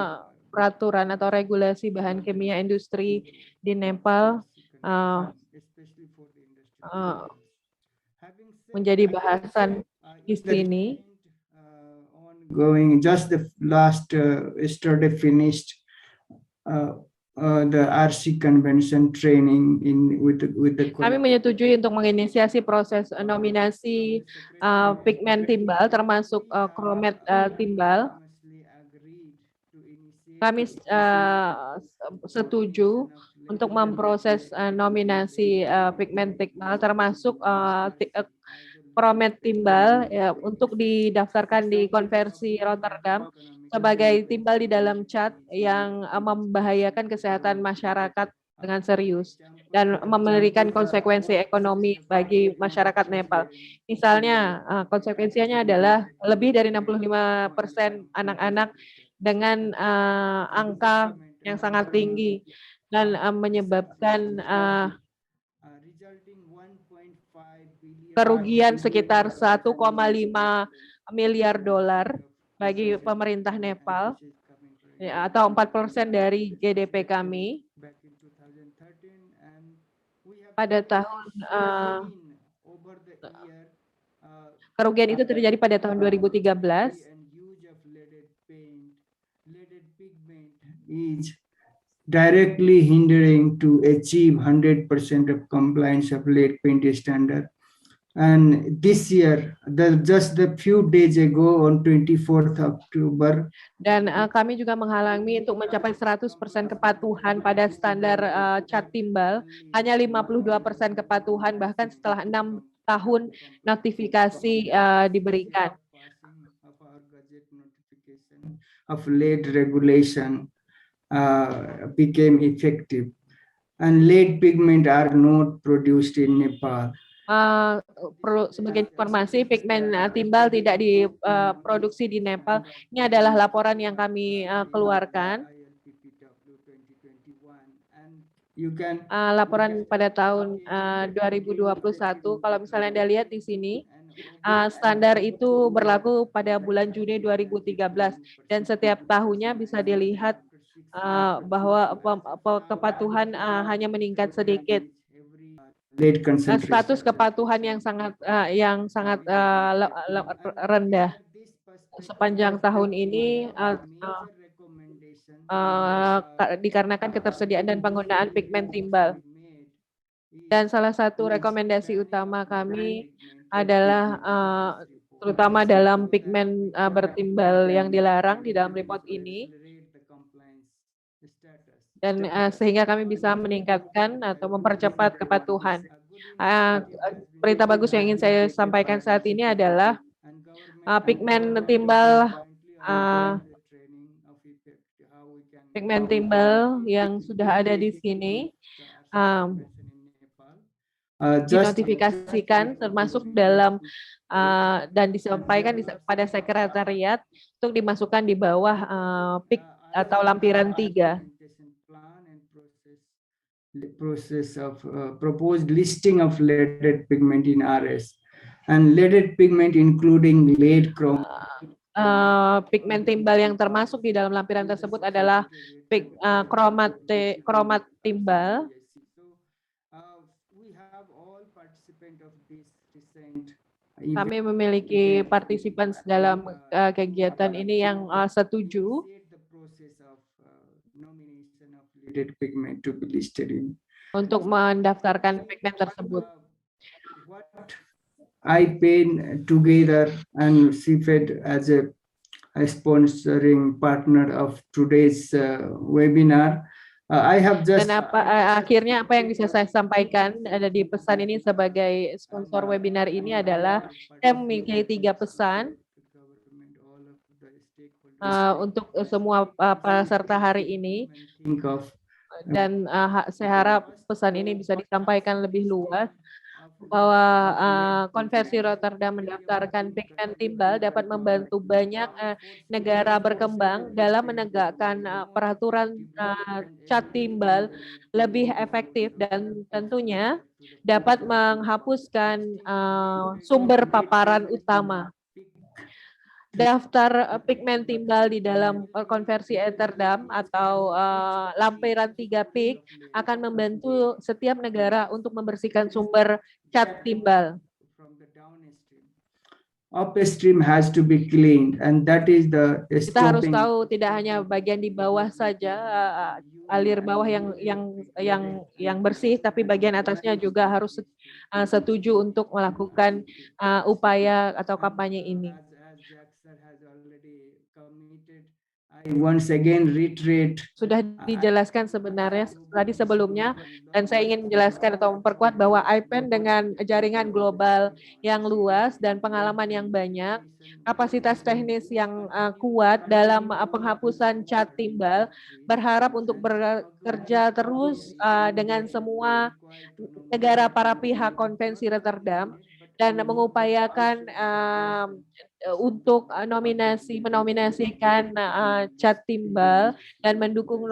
peraturan atau regulasi bahan kimia industri di Nepal menjadi bahasan di sini. Just the last yesterday finished the RC convention training with the. Kami menyetujui untuk menginisiasi proses nominasi pigmen timbal termasuk kromet timbal. Kami setuju untuk memproses nominasi pigmen timbal termasuk kromet timbal untuk didaftarkan di konvensi Rotterdam sebagai timbal di dalam cat yang membahayakan kesehatan masyarakat dengan serius dan memberikan konsekuensi ekonomi bagi masyarakat Nepal. Misalnya, konsekuensinya adalah lebih dari 65% anak-anak dengan angka yang sangat tinggi dan menyebabkan kerugian sekitar 1,5 miliar dolar bagi pemerintah Nepal, atau 4% dari GDP kami. Pada tahun kerugian itu terjadi pada tahun 2013. Is directly hindering to achieve 100% of compliance of lead paint standard. And this year, just a few days ago on 24th October. Dan kami juga menghalangi untuk mencapai 100% kepatuhan pada standar cat timbal, hanya 52% kepatuhan bahkan setelah 6 tahun notifikasi diberikan. Of lead regulation became effective, and lead pigment are not produced in Nepal. Sebagai informasi, pigmen timbal tidak diproduksi di Nepal. Ini adalah laporan yang kami keluarkan. Laporan pada tahun 2021. Kalau misalnya Anda lihat di sini, standar itu berlaku pada bulan Juni 2013 dan setiap tahunnya bisa dilihat bahwa kepatuhan hanya meningkat sedikit. Status kepatuhan yang sangat rendah sepanjang tahun ini dikarenakan ketersediaan dan penggunaan pigmen timbal. Dan salah satu rekomendasi utama kami adalah terutama dalam pigmen bertimbal yang dilarang di dalam report ini, dan sehingga kami bisa meningkatkan atau mempercepat kepatuhan. Berita bagus yang ingin saya sampaikan saat ini adalah pigmen timbal yang sudah ada di sini dinotifikasikan termasuk dalam dan disampaikan pada sekretariat untuk dimasukkan di bawah PIK atau lampiran 3. Process of proposed listing of leaded pigment in RS, and leaded pigment including lead chrome. Pigmen timbal yang termasuk di dalam lampiran tersebut adalah kromat timbal. Kami memiliki partisipan dalam kegiatan ini yang setuju untuk mendaftarkan pigmen tersebut. IPAIN together and CFED as a sponsoring partner of today's webinar. I have just. Dan akhirnya apa yang bisa saya sampaikan ada di pesan ini sebagai sponsor webinar ini adalah saya memiliki 3 pesan untuk semua peserta hari ini. Dan saya harap pesan ini bisa disampaikan lebih luas bahwa Konversi Rotterdam mendaftarkan pigmen timbal dapat membantu banyak negara berkembang dalam menegakkan peraturan cat timbal lebih efektif dan tentunya dapat menghapuskan sumber paparan utama. Daftar pigmen timbal di dalam Konversi Rotterdam atau lampiran 3 PIK akan membantu setiap negara untuk membersihkan sumber cat timbal. Upstream has to be cleaned, and that is the Kita harus tahu tidak hanya bagian di bawah saja alir bawah yang bersih, tapi bagian atasnya juga harus setuju untuk melakukan upaya atau kampanye ini. Once again reiterate. Sudah dijelaskan sebenarnya tadi sebelumnya, dan saya ingin menjelaskan atau memperkuat bahwa IPAIN dengan jaringan global yang luas dan pengalaman yang banyak, kapasitas teknis yang kuat dalam penghapusan cat timbal, berharap untuk bekerja terus dengan semua negara para pihak Konvensi Rotterdam dan mengupayakan untuk menominasikan cat timbal dan mendukung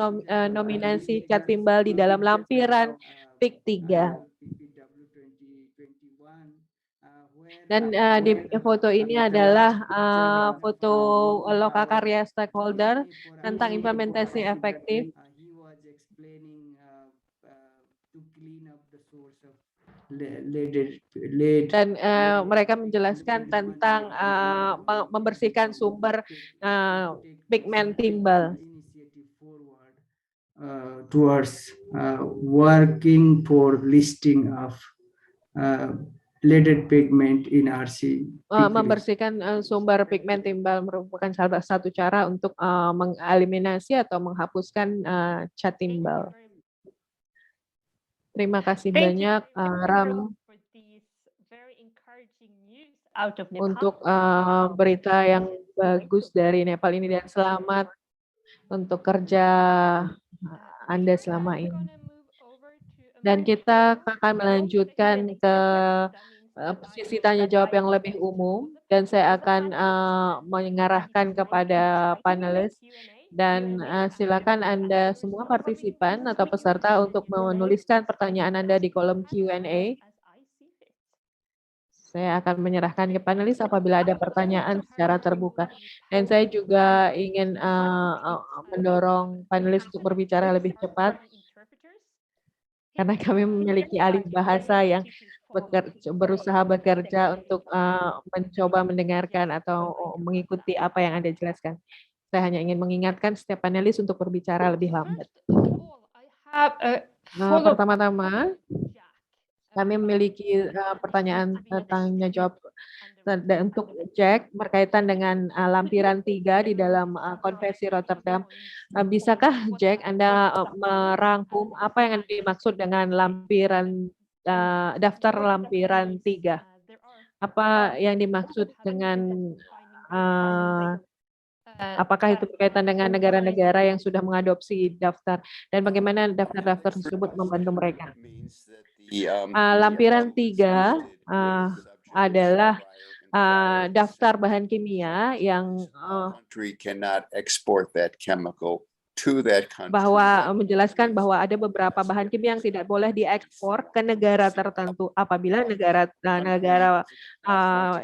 nominasi cat timbal di dalam lampiran PIK 3. Dan di foto ini adalah foto lokakarya stakeholder tentang implementasi efektif. Dan mereka menjelaskan tentang membersihkan sumber pigmen timbal. Towards working for listing of leaded pigment in RC. Membersihkan sumber pigmen timbal merupakan salah satu cara untuk mengeliminasi atau menghapuskan cat timbal. Terima kasih banyak Ram untuk berita yang bagus dari Nepal ini, dan selamat untuk kerja Anda selama ini. Dan kita akan melanjutkan ke sesi tanya jawab yang lebih umum, dan saya akan mengarahkan kepada panelis. Dan silakan Anda semua partisipan atau peserta untuk menuliskan pertanyaan Anda di kolom Q&A. Saya akan menyerahkan ke panelis apabila ada pertanyaan secara terbuka. Dan saya juga ingin mendorong panelis untuk berbicara lebih cepat, karena kami memiliki ahli bahasa yang berusaha bekerja untuk mencoba mendengarkan atau mengikuti apa yang Anda jelaskan. Saya hanya ingin mengingatkan setiap panelis untuk berbicara lebih lambat. Pertama-tama, kami memiliki pertanyaan tanya jawab untuk Jack berkaitan dengan lampiran 3 di dalam Konvensi Rotterdam. Bisakah Jack Anda merangkum apa yang dimaksud dengan lampiran daftar lampiran 3. Apa yang dimaksud dengan apakah itu berkaitan dengan negara-negara yang sudah mengadopsi daftar dan bagaimana daftar-daftar tersebut membantu mereka? Lampiran 3 adalah daftar bahan kimia yang country cannot export that chemical to that country. bahwa menjelaskan bahwa ada beberapa bahan kimia yang tidak boleh diekspor ke negara tertentu apabila negara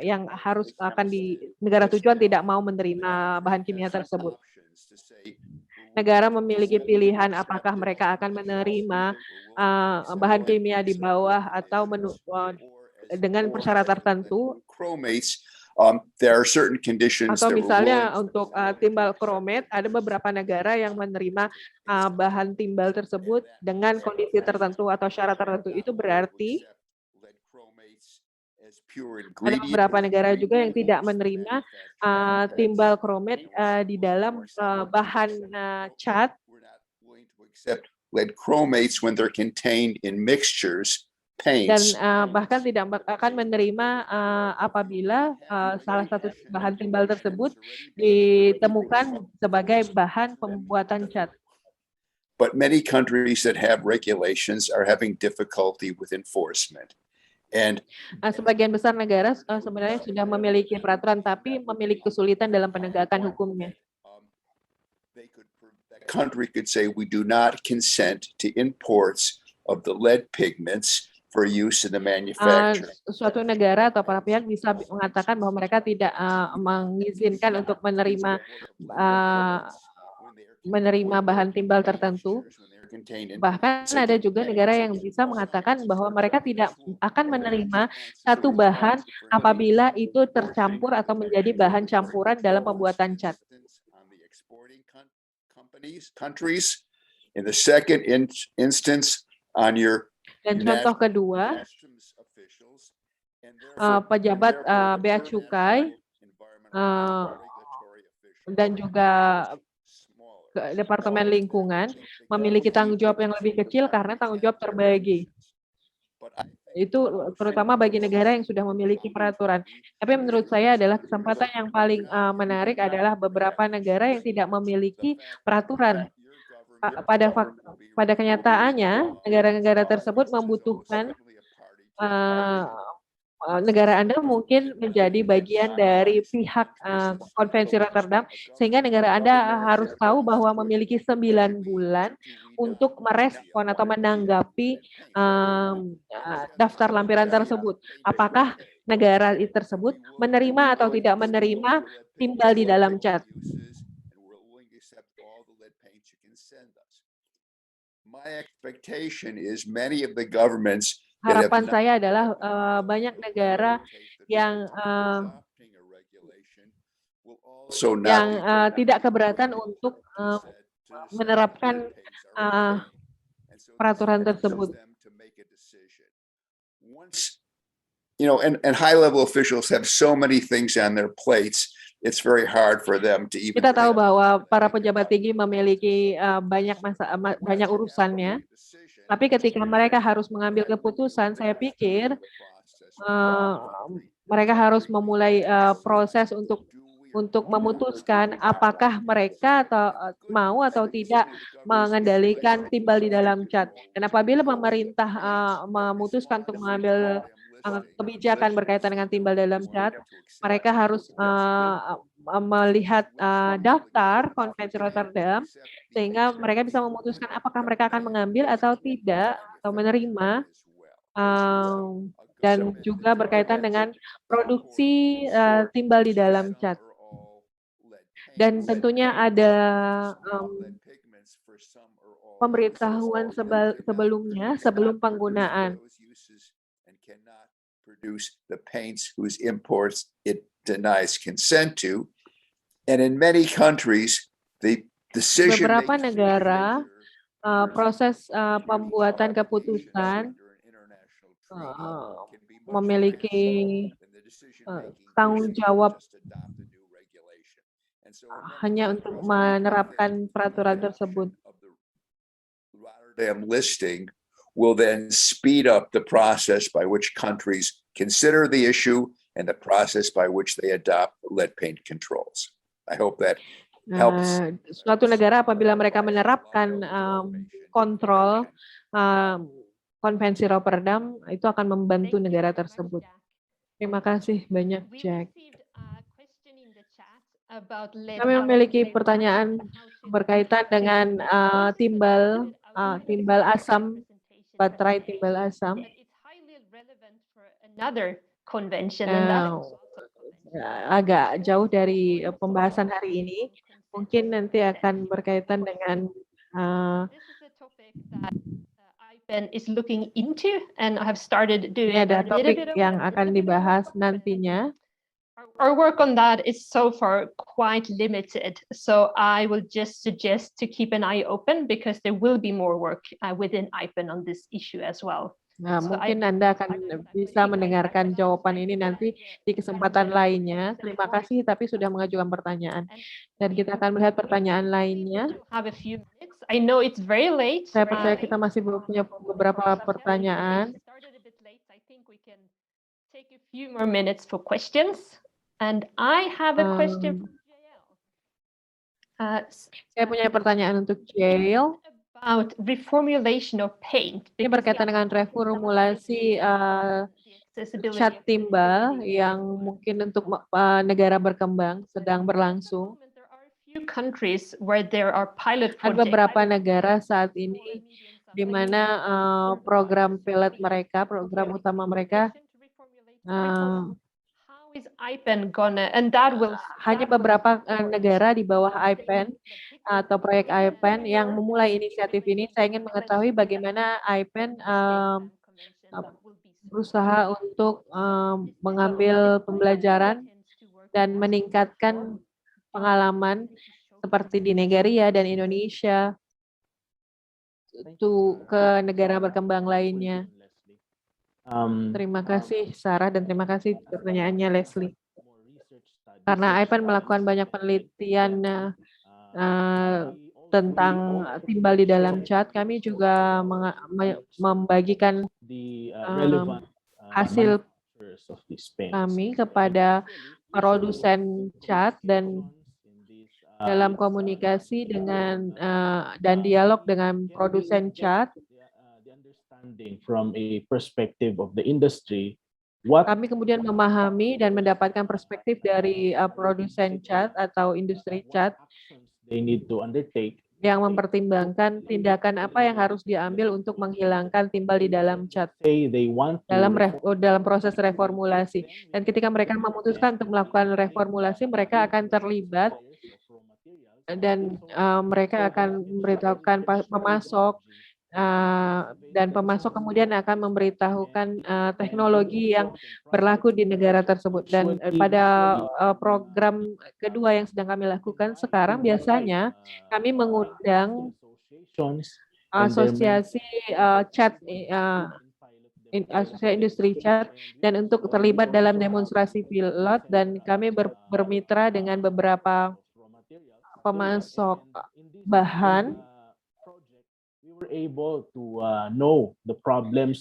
yang harus akan negara tujuan tidak mau menerima bahan kimia tersebut. Negara memiliki pilihan apakah mereka akan menerima bahan kimia di bawah atau dengan persyaratan tertentu. There are certain conditions atau misalnya untuk timbal kromet, ada beberapa negara yang menerima bahan timbal tersebut dengan kondisi tertentu atau syarat tertentu. Itu berarti ada beberapa negara juga yang tidak menerima timbal kromet di dalam bahan cat. Lead chromates when they're contained in mixtures. Dan bahkan tidak akan menerima apabila salah satu bahan timbal tersebut ditemukan sebagai bahan pembuatan cat. But many countries that have regulations are having difficulty with enforcement. And sebagian besar negara sebenarnya sudah memiliki peraturan tapi memiliki kesulitan dalam penegakan hukumnya. Country could say we do not consent to imports of the lead pigments for use in the manufacturing. Suatu negara atau para pihak bisa mengatakan bahwa mereka tidak mengizinkan untuk menerima bahan timbal tertentu. Bahkan ada juga negara yang bisa mengatakan bahwa mereka tidak akan menerima satu bahan apabila itu tercampur atau menjadi bahan campuran dalam pembuatan cat. Countries, in the second instance on your dan contoh kedua, pejabat bea cukai dan juga Departemen Lingkungan memiliki tanggung jawab yang lebih kecil karena tanggung jawab terbagi. Itu terutama bagi negara yang sudah memiliki peraturan. Tapi menurut saya adalah kesempatan yang paling menarik adalah beberapa negara yang tidak memiliki peraturan. Pada kenyataannya, negara-negara tersebut membutuhkan negara Anda mungkin menjadi bagian dari pihak Konvensi Rotterdam, sehingga negara Anda harus tahu bahwa memiliki 9 bulan untuk merespon atau menanggapi daftar lampiran tersebut. Apakah negara tersebut menerima atau tidak menerima timbal di dalam cat. My expectation is many of the governments harapan saya adalah banyak negara yang tidak keberatan untuk menerapkan peraturan tersebut. You know, and high-level officials have so many things on their plates. It's very hard for them to even. Kita tahu bahwa para pejabat tinggi memiliki banyak urusannya. Tapi ketika mereka harus mengambil keputusan, saya pikir mereka harus memulai proses untuk memutuskan apakah mereka mau atau tidak mengendalikan timbal di dalam cat. Dan apabila pemerintah memutuskan untuk mengambil kebijakan berkaitan dengan timbal dalam cat, mereka harus melihat daftar Konvensi Rotterdam sehingga mereka bisa memutuskan apakah mereka akan mengambil atau tidak atau menerima, dan juga berkaitan dengan produksi timbal di dalam cat. Dan tentunya ada pemberitahuan sebelumnya sebelum penggunaan. Produce the paints whose imports it denies consent to, and in many countries the decision. Beberapa negara proses pembuatan keputusan memiliki tanggung jawab hanya untuk menerapkan peraturan tersebut. Rotterdam listing will then speed up the process by which countries consider the issue and the process by which they adopt lead paint controls. I hope that helps. Suatu negara apabila mereka menerapkan kontrol konvensi Rotterdam, itu akan membantu negara tersebut. Terima kasih banyak, Jack. Kami memiliki pertanyaan berkaitan dengan timbal asam, baterai timbal asam. Agak jauh dari pembahasan hari ini, mungkin nanti akan berkaitan dengan ini ada topik yang akan dibahas nantinya. Our work on that is so far quite limited, so I will just suggest to keep an eye open because there will be more work within IPEN on this issue as well. Nah, mungkin Anda akan bisa mendengarkan jawaban ini nanti di kesempatan lainnya. Terima kasih, tapi sudah mengajukan pertanyaan. Dan kita akan melihat pertanyaan lainnya. I know it's very late. Saya percaya kita masih punya beberapa pertanyaan. I think we can take a few more minutes for questions. And I have a question from JL. Saya punya pertanyaan untuk JL. About reformulation of paint. Ini berkaitan dengan reformulasi cat timbal yang mungkin untuk negara berkembang sedang berlangsung. Ada beberapa negara saat ini di mana program pilot mereka, program utama mereka hanya beberapa negara di bawah IPEN atau proyek IPEN yang memulai inisiatif ini. Saya ingin mengetahui bagaimana IPEN berusaha untuk mengambil pembelajaran dan meningkatkan pengalaman seperti di Nigeria dan Indonesia ke negara berkembang lainnya. Terima kasih Sarah dan terima kasih pertanyaannya Leslie. Karena IPEN melakukan banyak penelitian tentang timbal di dalam cat, kami juga membagikan hasil kami kepada produsen cat dan dalam komunikasi dengan dan dialog dengan produsen cat. From a perspective of the industry, kami kemudian memahami dan mendapatkan perspektif dari produsen cat atau industri cat they need to undertake yang mempertimbangkan tindakan apa yang harus diambil untuk menghilangkan timbal di dalam cat dalam proses reformulasi. Dan ketika mereka memutuskan untuk melakukan reformulasi, mereka akan terlibat dan mereka akan memberitahukan pemasok. Dan pemasok kemudian akan memberitahukan teknologi yang berlaku di negara tersebut. Dan pada program kedua yang sedang kami lakukan sekarang, biasanya kami mengundang asosiasi cat, asosiasi industri cat, dan untuk terlibat dalam demonstrasi pilot, dan kami bermitra dengan beberapa pemasok bahan.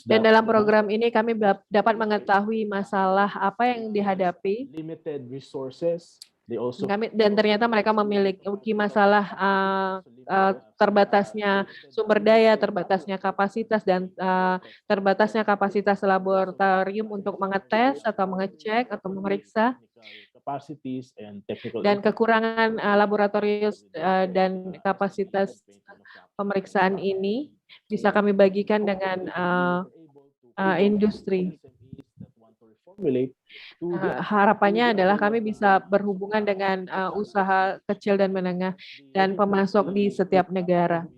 Dan dalam program ini kami dapat mengetahui masalah apa yang dihadapi. Dan ternyata mereka memiliki masalah terbatasnya sumber daya, terbatasnya kapasitas, dan terbatasnya kapasitas laboratorium untuk mengetes atau mengecek atau memeriksa. Dan kekurangan laboratorium dan kapasitas pemeriksaan ini bisa kami bagikan dengan industri. Harapannya adalah kami bisa berhubungan dengan usaha kecil dan menengah dan pemasok di setiap negara.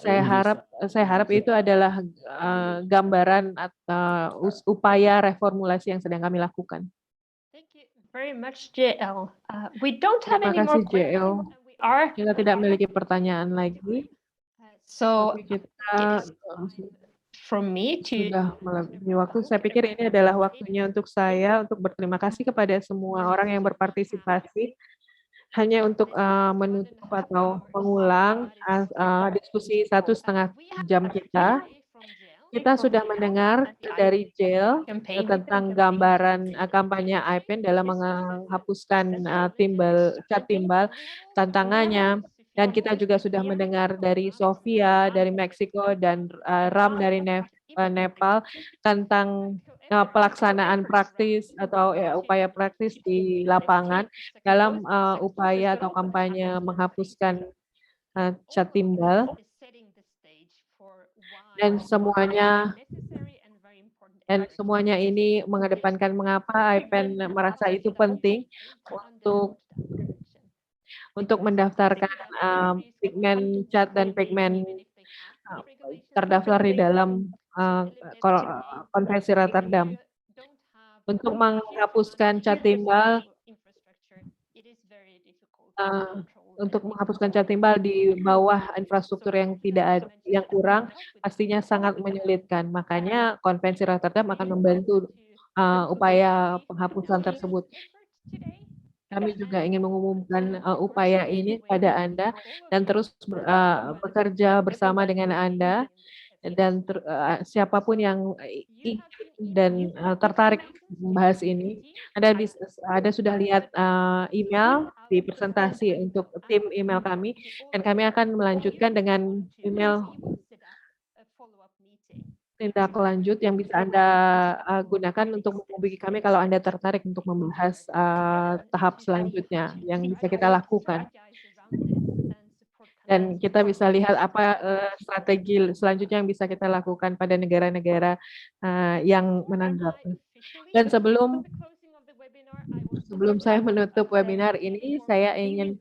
Saya harap itu adalah gambaran atau upaya reformulasi yang sedang kami lakukan. Very much, JL. We don't have any more questions. Kita tidak memiliki pertanyaan lagi. So kita from me to sudah melebihi waktu. Saya pikir ini adalah waktunya untuk saya untuk berterima kasih kepada semua orang yang berpartisipasi. Hanya untuk menutup atau mengulang diskusi 1,5 jam kita. Kita sudah mendengar dari Jill campaign tentang gambaran kampanye IPEN dalam menghapuskan cat timbal, tantangannya, dan kita juga sudah mendengar dari Sofia dari Meksiko dan Ram dari Nepal tentang pelaksanaan praktis atau upaya praktis di lapangan dalam upaya atau kampanye menghapuskan cat timbal, dan semuanya ini mengedepankan mengapa IPEN merasa itu penting untuk mendaftarkan pigmen cat dan pigmen terdaftar di dalam Konvensi Rotterdam. Untuk menghapuskan cat timbal, di bawah infrastruktur yang kurang pastinya sangat menyulitkan. Makanya Konvensi Rotterdam akan membantu upaya penghapusan tersebut. Kami juga ingin mengumumkan upaya ini pada Anda dan terus bekerja bersama dengan Anda, dan siapapun yang ingin tertarik membahas ini. Anda sudah lihat email di presentasi untuk tim email kami, dan kami akan melanjutkan dengan email tindak lanjut yang bisa Anda gunakan untuk menghubungi kami kalau Anda tertarik untuk membahas tahap selanjutnya yang bisa kita lakukan. Dan kita bisa lihat apa strategi selanjutnya yang bisa kita lakukan pada negara-negara yang menanggapi. Dan sebelum saya menutup webinar ini, saya ingin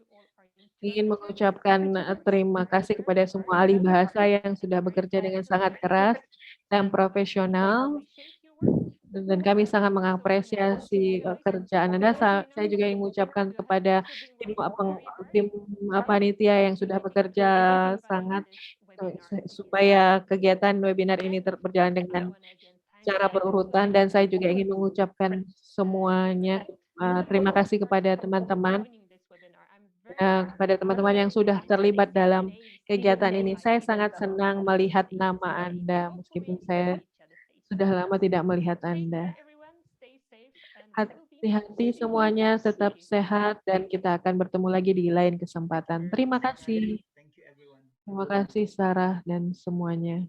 mengucapkan terima kasih kepada semua ahli bahasa yang sudah bekerja dengan sangat keras dan profesional. Dan kami sangat mengapresiasi kerjaan Anda. Saya juga ingin mengucapkan kepada tim panitia yang sudah bekerja sangat supaya kegiatan webinar ini berjalan dengan cara berurutan, dan saya juga ingin mengucapkan semuanya terima kasih kepada teman-teman yang sudah terlibat dalam kegiatan ini. Saya sangat senang melihat nama Anda meskipun saya sudah lama tidak melihat Anda. Hati-hati semuanya, tetap sehat, dan kita akan bertemu lagi di lain kesempatan. Terima kasih. Terima kasih Sarah dan semuanya.